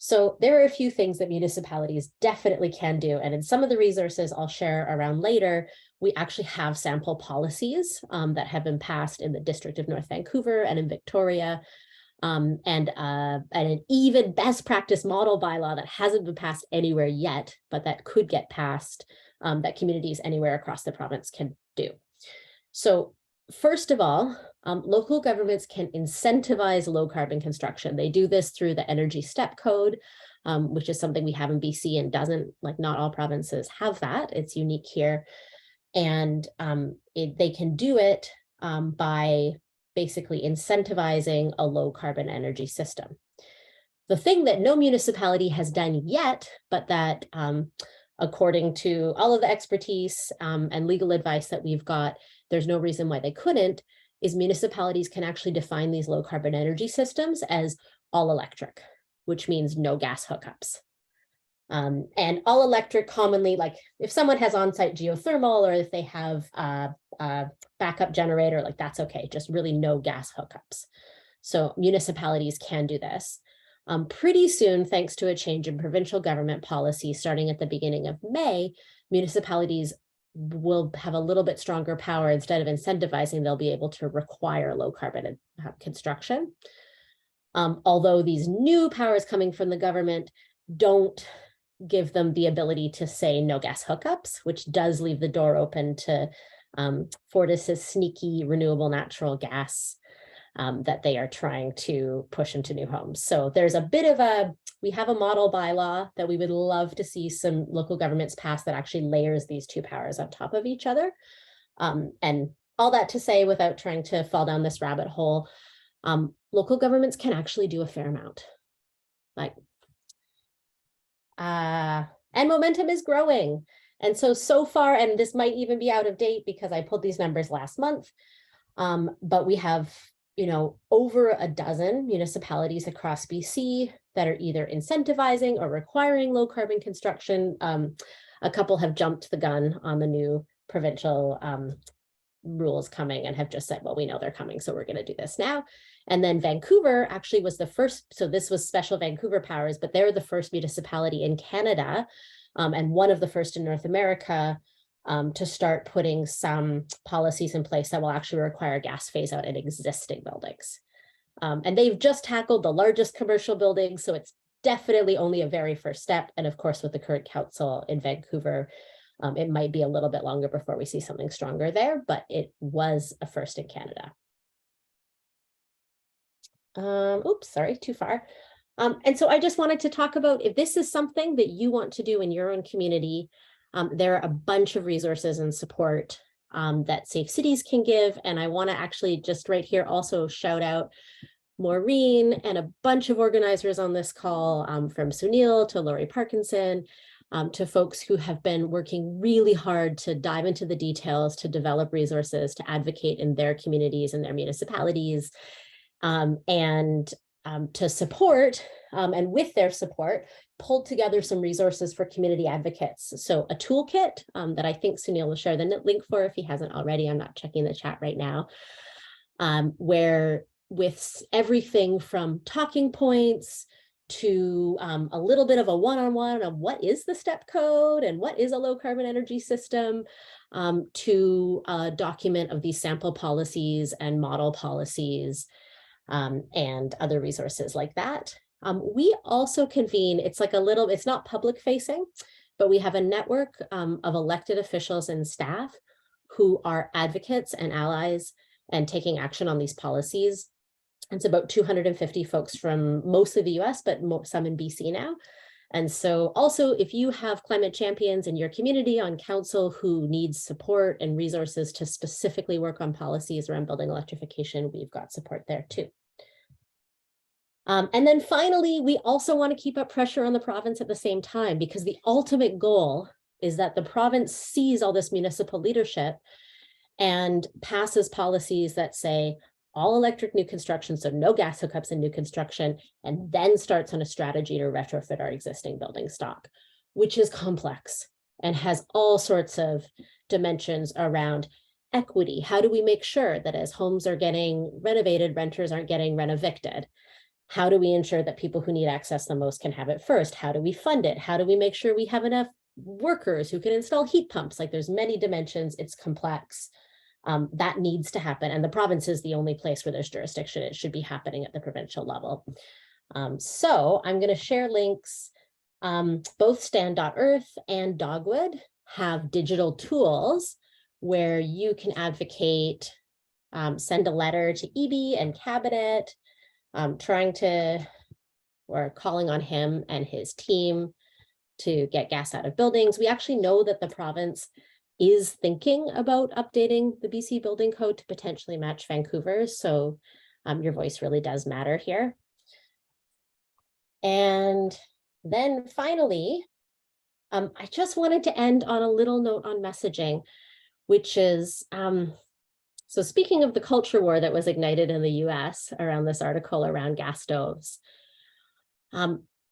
So there are a few things that municipalities definitely can do. And in some of the resources I'll share around later, we actually have sample policies that have been passed in the District of North Vancouver and in Victoria, and an even best practice model bylaw that hasn't been passed anywhere yet, but that could get passed, that communities anywhere across the province can do. So first of all, local governments can incentivize low carbon construction. They do this through the Energy Step Code, which is something we have in BC and doesn't, like not all provinces have that. It's unique here. And they can do it by basically incentivizing a low carbon energy system. The thing that no municipality has done yet, but that according to all of the expertise and legal advice that we've got, there's no reason why they couldn't, is municipalities can actually define these low carbon energy systems as all electric, which means no gas hookups. And all electric commonly, like if someone has on-site geothermal or if they have a backup generator, like that's okay, just really no gas hookups. So municipalities can do this. Pretty soon, thanks to a change in provincial government policy starting at the beginning of May, municipalities will have a little bit stronger power. Instead of incentivizing, they'll be able to require low carbon construction. Although these new powers coming from the government don't give them the ability to say no gas hookups, which does leave the door open to Fortis's sneaky renewable natural gas that they are trying to push into new homes. So there's a bit of we have a model bylaw that we would love to see some local governments pass that actually layers these two powers on top of each other. And all that to say, without trying to fall down this rabbit hole, local governments can actually do a fair amount. And momentum is growing. And so far, and this might even be out of date because I pulled these numbers last month, but we have, over a dozen municipalities across BC that are either incentivizing or requiring low carbon construction. A couple have jumped the gun on the new provincial rules coming and have just said, well, we know they're coming, so we're going to do this now. And then Vancouver actually was the first, so this was special Vancouver powers, but they're the first municipality in Canada and one of the first in North America to start putting some policies in place that will actually require gas phase out in existing buildings. And they've just tackled the largest commercial buildings, so it's definitely only a very first step. And of course, with the current council in Vancouver, it might be a little bit longer before we see something stronger there, but it was a first in Canada. Oops, sorry, too far. And so I just wanted to talk about, if this is something that you want to do in your own community, there are a bunch of resources and support that Safe Cities can give. And I want to actually just right here also shout out Maureen and a bunch of organizers on this call, from Sunil to Lori Parkinson, to folks who have been working really hard to dive into the details, to develop resources, to advocate in their communities and their municipalities, and to support, and with their support, pulled together some resources for community advocates. So a toolkit that I think Sunil will share the link for if he hasn't already. I'm not checking the chat right now, where with everything from talking points to a little bit of a one-on-one of what is the STEP code and what is a low carbon energy system, to a document of these sample policies and model policies, and other resources like that. We also convene, it's like it's not public facing, but we have a network of elected officials and staff who are advocates and allies and taking action on these policies. It's about 250 folks from mostly the US, but some in BC now. And so also, if you have climate champions in your community on council who needs support and resources to specifically work on policies around building electrification, we've got support there too. And then finally, we also want to keep up pressure on the province at the same time, because the ultimate goal is that the province sees all this municipal leadership and passes policies that say all electric new construction, so no gas hookups in new construction, and then starts on a strategy to retrofit our existing building stock, which is complex and has all sorts of dimensions around equity. How do we make sure that as homes are getting renovated, renters aren't getting rent-evicted? How do we ensure that people who need access the most can have it first? How do we fund it? How do we make sure we have enough workers who can install heat pumps? Like, there's many dimensions, it's complex. That needs to happen. And the province is the only place where there's jurisdiction. It should be happening at the provincial level. So I'm going to share links. Both Stand.Earth and Dogwood have digital tools where you can advocate, send a letter to EB and Cabinet, calling on him and his team to get gas out of buildings. We actually know that the province is thinking about updating the BC building code to potentially match Vancouver's. So your voice really does matter here. And then finally, I just wanted to end on a little note on messaging, which is, so speaking of the culture war that was ignited in the US around this article around gas stoves,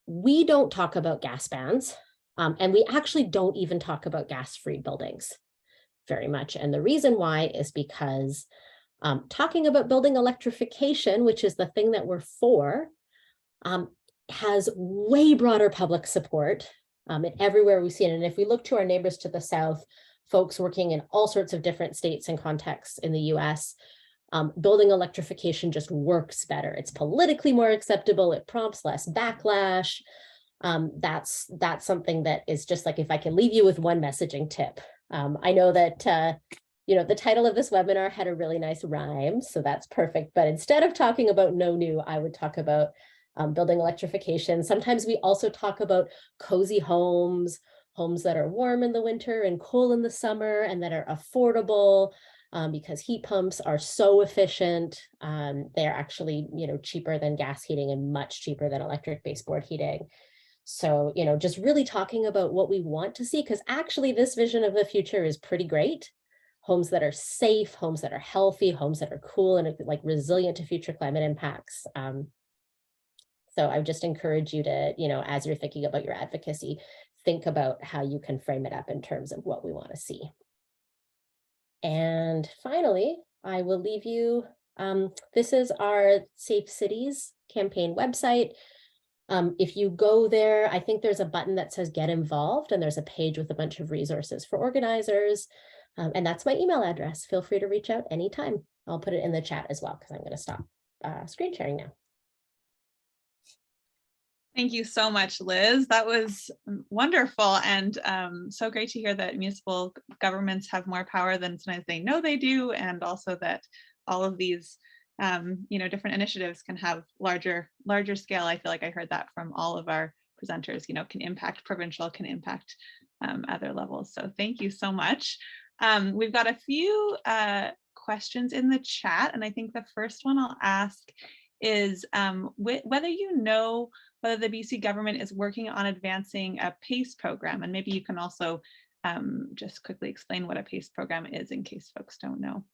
we don't talk about gas bans. And we actually don't even talk about gas-free buildings very much. And the reason why is because talking about building electrification, which is the thing that we're for, has way broader public support everywhere we see it. And if we look to our neighbors to the south, folks working in all sorts of different states and contexts in the US. Building electrification just works better. It's politically more acceptable. It prompts less backlash. That's something that is just like, if I can leave you with one messaging tip. I know that, the title of this webinar had a really nice rhyme, so that's perfect. But instead of talking about no new, I would talk about building electrification. Sometimes we also talk about cozy homes, homes that are warm in the winter and cool in the summer, and that are affordable. Because heat pumps are so efficient. They're actually, cheaper than gas heating and much cheaper than electric baseboard heating. So, just really talking about what we want to see, because actually this vision of the future is pretty great. Homes that are safe, homes that are healthy, homes that are cool and like resilient to future climate impacts. So I just encourage you to, as you're thinking about your advocacy, think about how you can frame it up in terms of what we want to see. And finally, I will leave you, this is our Safe Cities campaign website. If you go there, I think there's a button that says get involved, and there's a page with a bunch of resources for organizers. And that's my email address. Feel free to reach out anytime. I'll put it in the chat as well, because I'm going to stop screen sharing now. Thank you so much, Liz. That was wonderful, and so great to hear that municipal governments have more power than sometimes they know they do, and also that all of these, different initiatives can have larger scale. I feel like I heard that from all of our presenters. Can impact provincial, can impact other levels. So thank you so much. We've got a few questions in the chat, and I think the first one I'll ask is whether whether the BC government is working on advancing a PACE program, and maybe you can also just quickly explain what a PACE program is in case folks don't know.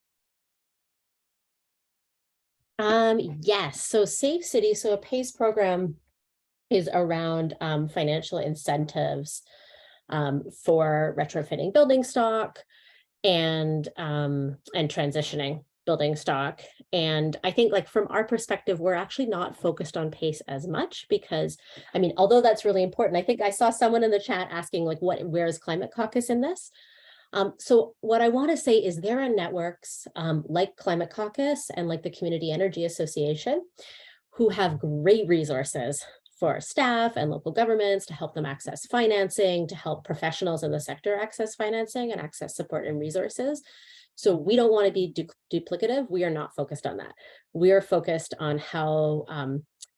Yes, so Safe City, so a PACE program is around financial incentives for retrofitting building stock and transitioning building stock. And I think, like, from our perspective, we're actually not focused on PACE as much, because although that's really important, I think I saw someone in the chat asking, like, where is Climate Caucus in this? So what I want to say is there are networks like Climate Caucus and like the Community Energy Association who have great resources for staff and local governments to help them access financing, to help professionals in the sector access financing and access support and resources. So we don't want to be duplicative. We are not focused on that. We are focused on how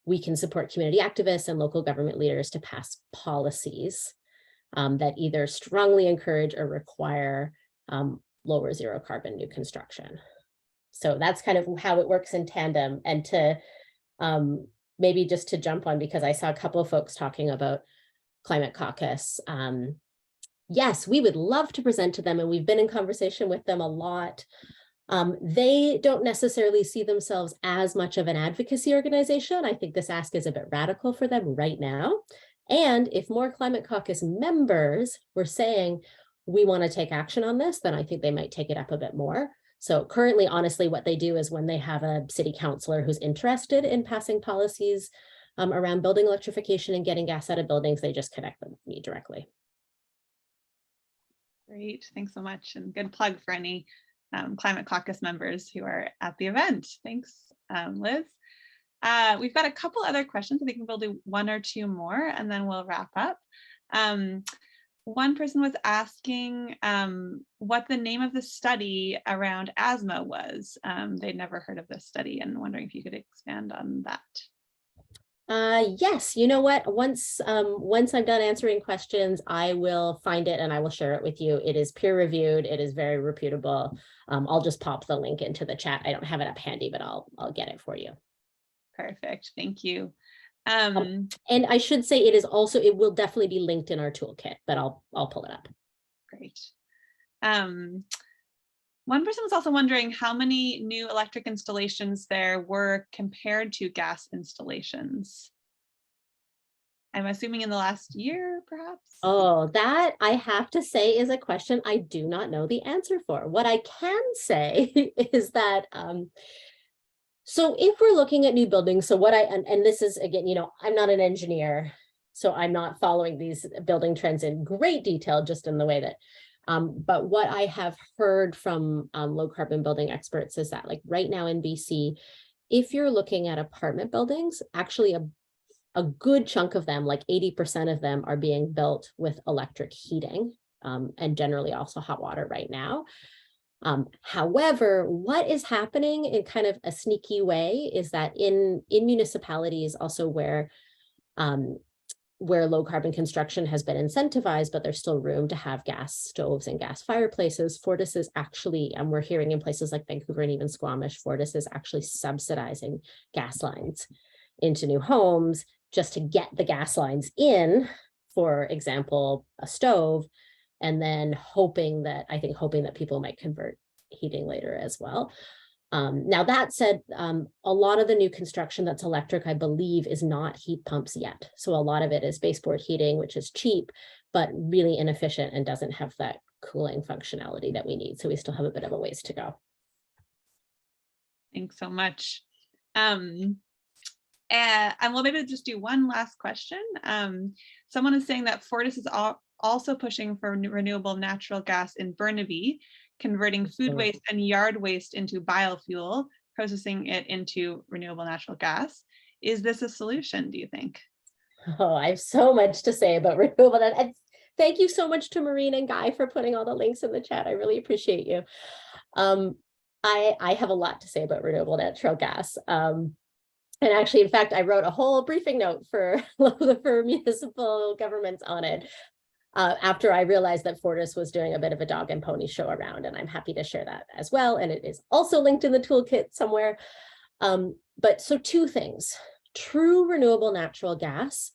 we can support community activists and local government leaders to pass policies that either strongly encourage or require lower zero carbon new construction. So that's kind of how it works in tandem. And to maybe just to jump on, because I saw a couple of folks talking about Climate Caucus. Yes, we would love to present to them, and we've been in conversation with them a lot. They don't necessarily see themselves as much of an advocacy organization. I think this ask is a bit radical for them right now. And if more Climate Caucus members were saying, we want to take action on this, then I think they might take it up a bit more. So currently, honestly, what they do is when they have a city councilor who's interested in passing policies around building electrification and getting gas out of buildings, they just connect them with me directly. Great, thanks so much, and good plug for any Climate Caucus members who are at the event. Thanks, Liz. We've got a couple other questions. I think we'll do one or two more and then we'll wrap up. One person was asking what the name of the study around asthma was. They'd never heard of this study and wondering if you could expand on that. Yes, you know what? Once I'm done answering questions, I will find it and I will share it with you. It is peer reviewed. It is very reputable. I'll just pop the link into the chat. I don't have it up handy, but I'll get it for you. Perfect. Thank you. And I should say it will definitely be linked in our toolkit, but I'll pull it up. Great. One person was also wondering how many new electric installations there were compared to gas installations. I'm assuming in the last year, perhaps? Oh, that I have to say is a question I do not know the answer for. What I can say is that, so if we're looking at new buildings, so and this is, again, I'm not an engineer, so I'm not following these building trends in great detail, just in the way that But what I have heard from low carbon building experts is that like right now in BC, if you're looking at apartment buildings, actually a good chunk of them, like 80% of them, are being built with electric heating, and generally also hot water right now. However, what is happening in kind of a sneaky way is that in municipalities also where low carbon construction has been incentivized, but there's still room to have gas stoves and gas fireplaces, Fortis is actually, and we're hearing in places like Vancouver and even Squamish, Fortis is actually subsidizing gas lines into new homes just to get the gas lines in, for example, a stove, and then hoping that people might convert heating later as well. Now that said, a lot of the new construction that's electric, I believe, is not heat pumps yet. So a lot of it is baseboard heating, which is cheap, but really inefficient and doesn't have that cooling functionality that we need. So we still have a bit of a ways to go. Thanks so much. And we'll maybe just do one last question. Someone is saying that Fortis is also pushing for renewable natural gas in Burnaby, converting food waste and yard waste into biofuel, processing it into renewable natural gas. Is this a solution, do you think? Oh, I have so much to say about renewable. And thank you so much to Maureen and Guy for putting all the links in the chat. I really appreciate you. I have a lot to say about renewable natural gas. And actually, in fact, I wrote a whole briefing note for municipal governments on it. After I realized that Fortis was doing a bit of a dog and pony show around, and I'm happy to share that as well. And it is also linked in the toolkit somewhere. But so two things. True renewable natural gas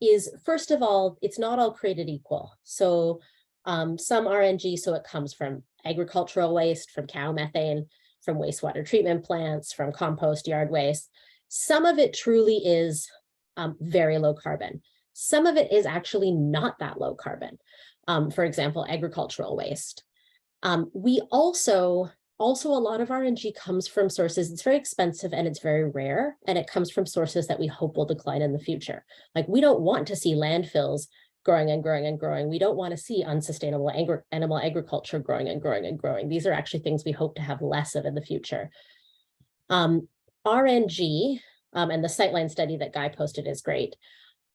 is, first of all, it's not all created equal. So some RNG, so it comes from agricultural waste, from cow methane, from wastewater treatment plants, from compost, yard waste. Some of it truly is very low carbon. Some of it is actually not that low carbon. For example, agricultural waste. We also a lot of RNG comes from sources, it's very expensive and it's very rare, and it comes from sources that we hope will decline in the future. Like, we don't want to see landfills growing and growing and growing. We don't want to see unsustainable animal agriculture growing and growing and growing. These are actually things we hope to have less of in the future. RNG, and the Sightline study that Guy posted is great.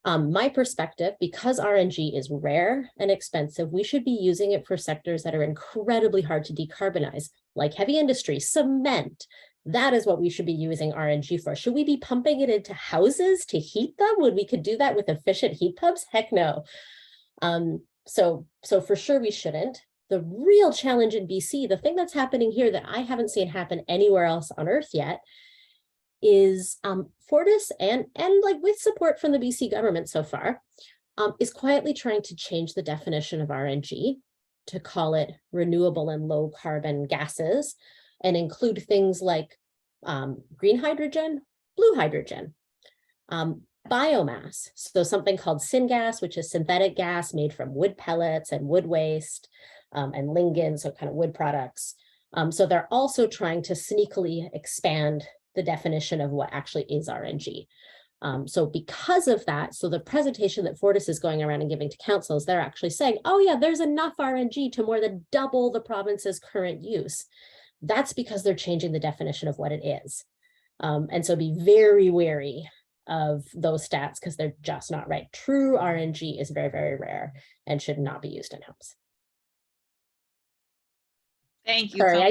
My perspective, because RNG is rare and expensive, we should be using it for sectors that are incredibly hard to decarbonize, like heavy industry, cement. That is what we should be using RNG for. Should we be pumping it into houses to heat them when we could do that with efficient heat pumps? Heck no. So for sure we shouldn't. The real challenge in BC, the thing that's happening here that I haven't seen happen anywhere else on Earth yet, is Fortis and like with support from the BC government so far, is quietly trying to change the definition of RNG to call it renewable and low carbon gases, and include things like green hydrogen, blue hydrogen, biomass. So something called syngas, which is synthetic gas made from wood pellets and wood waste, and lignin, so kind of wood products. So they're also trying to sneakily expand the definition of what actually is RNG. So because of that, so the presentation that Fortis is going around and giving to councils, they're actually saying, oh yeah, there's enough RNG to more than double the province's current use. That's because they're changing the definition of what it is. And so be very wary of those stats because they're just not right. True RNG is very, very rare and should not be used in homes. Thank you. Sorry, so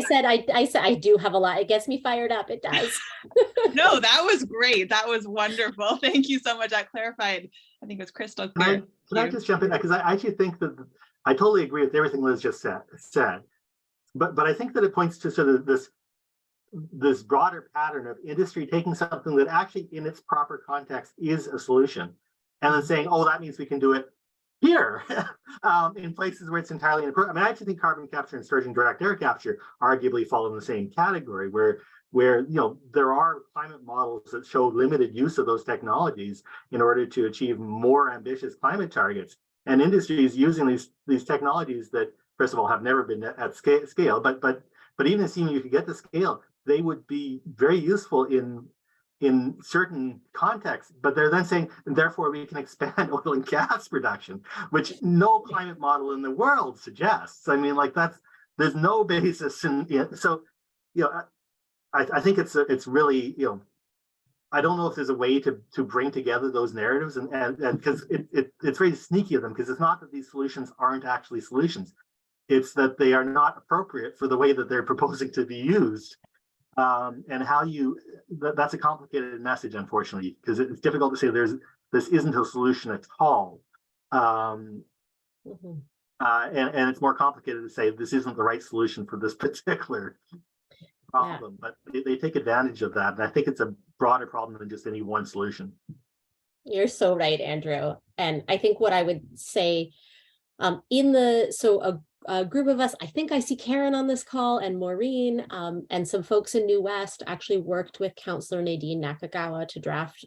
I said I do have a lot. It gets me fired up. It does. No, that was great. That was wonderful. Thank you so much. That clarified. I think it was crystal clear. Can I just jump in? Because I actually think that I totally agree with everything Liz just said. But I think that it points to sort of this broader pattern of industry taking something that actually in its proper context is a solution, and then saying, oh, that means we can do it here in places where it's entirely inappropriate. I mean, I actually think carbon capture and storage and direct air capture arguably fall in the same category, where there are climate models that show limited use of those technologies in order to achieve more ambitious climate targets, and industries using these technologies that, first of all, have never been at scale, but even assuming you could get to scale, they would be very useful in in certain contexts, but they're then saying, and therefore we can expand oil and gas production, which no climate model in the world suggests. I mean, like there's no basis in it. So, I think it's really, I don't know if there's a way to bring together those narratives, and because it's very sneaky of them, because it's not that these solutions aren't actually solutions. It's that they are not appropriate for the way that they're proposing to be used. And how that's a complicated message, unfortunately, because it's difficult to say this isn't a solution at all. And it's more complicated to say this isn't the right solution for this particular problem, but they take advantage of that. And I think it's a broader problem than just any one solution. You're so right, Andrew. And I think what I would say a group of us, I think I see Karen on this call and Maureen, and some folks in New West actually worked with Councillor Nadine Nakagawa to draft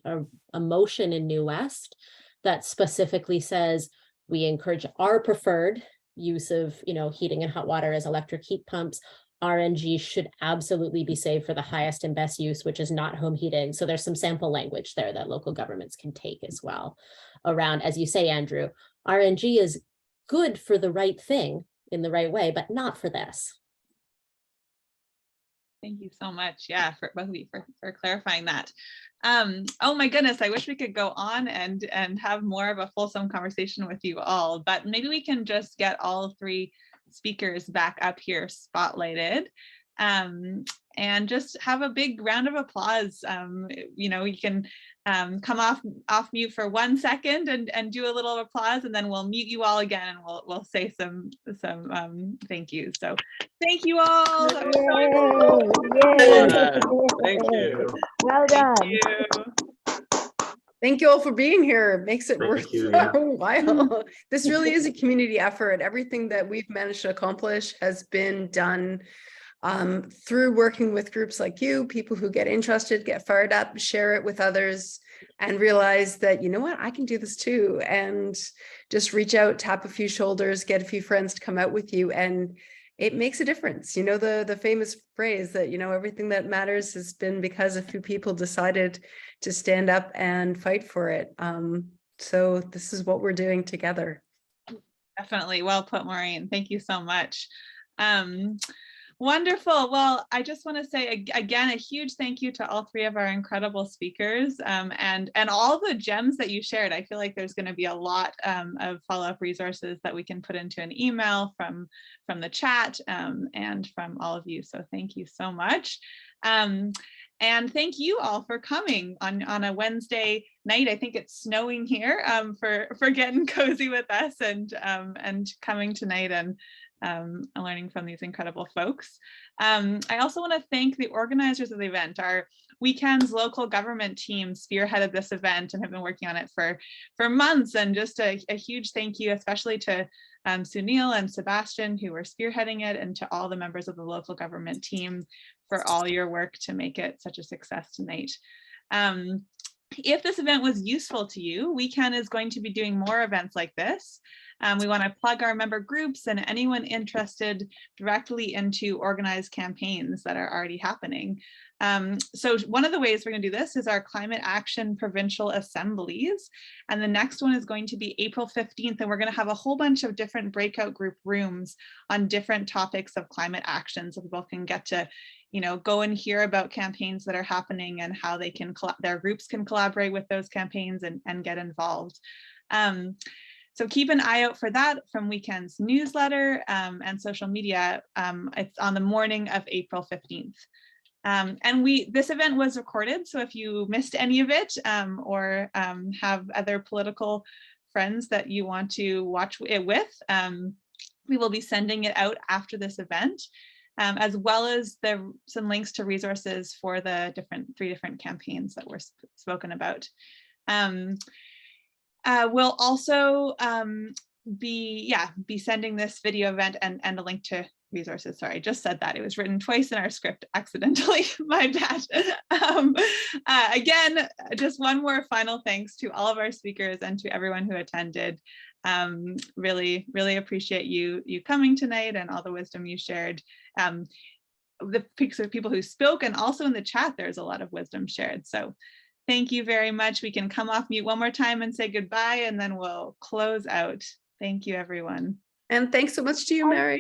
a motion in New West that specifically says we encourage our preferred use of, heating and hot water as electric heat pumps. RNG should absolutely be saved for the highest and best use, which is not home heating. So there's some sample language there that local governments can take as well around, as you say, Andrew, RNG is good for the right thing in the right way, but not for this. Thank you so much. Yeah, for both of you for clarifying that. Oh my goodness, I wish we could go on and have more of a fulsome conversation with you all, but maybe we can just get all three speakers back up here spotlighted, and just have a big round of applause. You can come off mute for 1 second and do a little applause, and then we'll mute you all again, and we'll say some thank yous. So thank you all. That was so Thank you. Well done. Thank you. Thank you all for being here. It makes it Thank worth you, a while. This really is a community effort. Everything that we've managed to accomplish has been done through working with groups like you, people who get interested, get fired up, share it with others, and realize that, you know what, I can do this too. And just reach out, tap a few shoulders, get a few friends to come out with you, and it makes a difference. The famous phrase that, everything that matters has been because a few people decided to stand up and fight for it. So this is what we're doing together. Definitely. Well put, Maureen. Thank you so much. Wonderful. Well, I just want to say again, a huge thank you to all three of our incredible speakers, and all the gems that you shared. I feel like there's going to be a lot of follow-up resources that we can put into an email from the chat, and from all of you. So thank you so much. And thank you all for coming on a Wednesday night. I think it's snowing here, for getting cozy with us and coming tonight and learning from these incredible folks. I also want to thank the organizers of the event. Our Weekends local government team spearheaded this event and have been working on it for months. And just a huge thank you, especially to Sunil and Sebastian, who were spearheading it, and to all the members of the local government team for all your work to make it such a success tonight. If this event was useful to you, Weekend is going to be doing more events like this. We want to plug our member groups and anyone interested directly into organized campaigns that are already happening. So one of the ways we're going to do this is our Climate Action Provincial Assemblies. And the next one is going to be April 15th. And we're going to have a whole bunch of different breakout group rooms on different topics of climate action. So people can get to, go and hear about campaigns that are happening and how they can, their groups can collaborate with those campaigns and get involved. So keep an eye out for that from Weekend's newsletter and social media. It's on the morning of April 15th. And this event was recorded, so if you missed any of it, or have other political friends that you want to watch it with, we will be sending it out after this event, as well as some links to resources for the three different campaigns that were spoken about. We'll also be sending this video event and a link to resources. Sorry, I just said that. It was written twice in our script accidentally. My bad. Again, just one more final thanks to all of our speakers and to everyone who attended. Really, really appreciate you coming tonight and all the wisdom you shared. the picks of people who spoke, and also in the chat, there's a lot of wisdom shared. So thank you very much. We can come off mute one more time and say goodbye, and then we'll close out. Thank you, everyone. And thanks so much to you, Mary.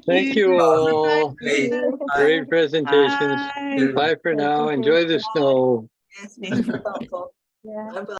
Thank you all. Bye. Great presentations. Bye. Bye for now. Enjoy the snow. Yes, super helpful. Yeah. Bye-bye.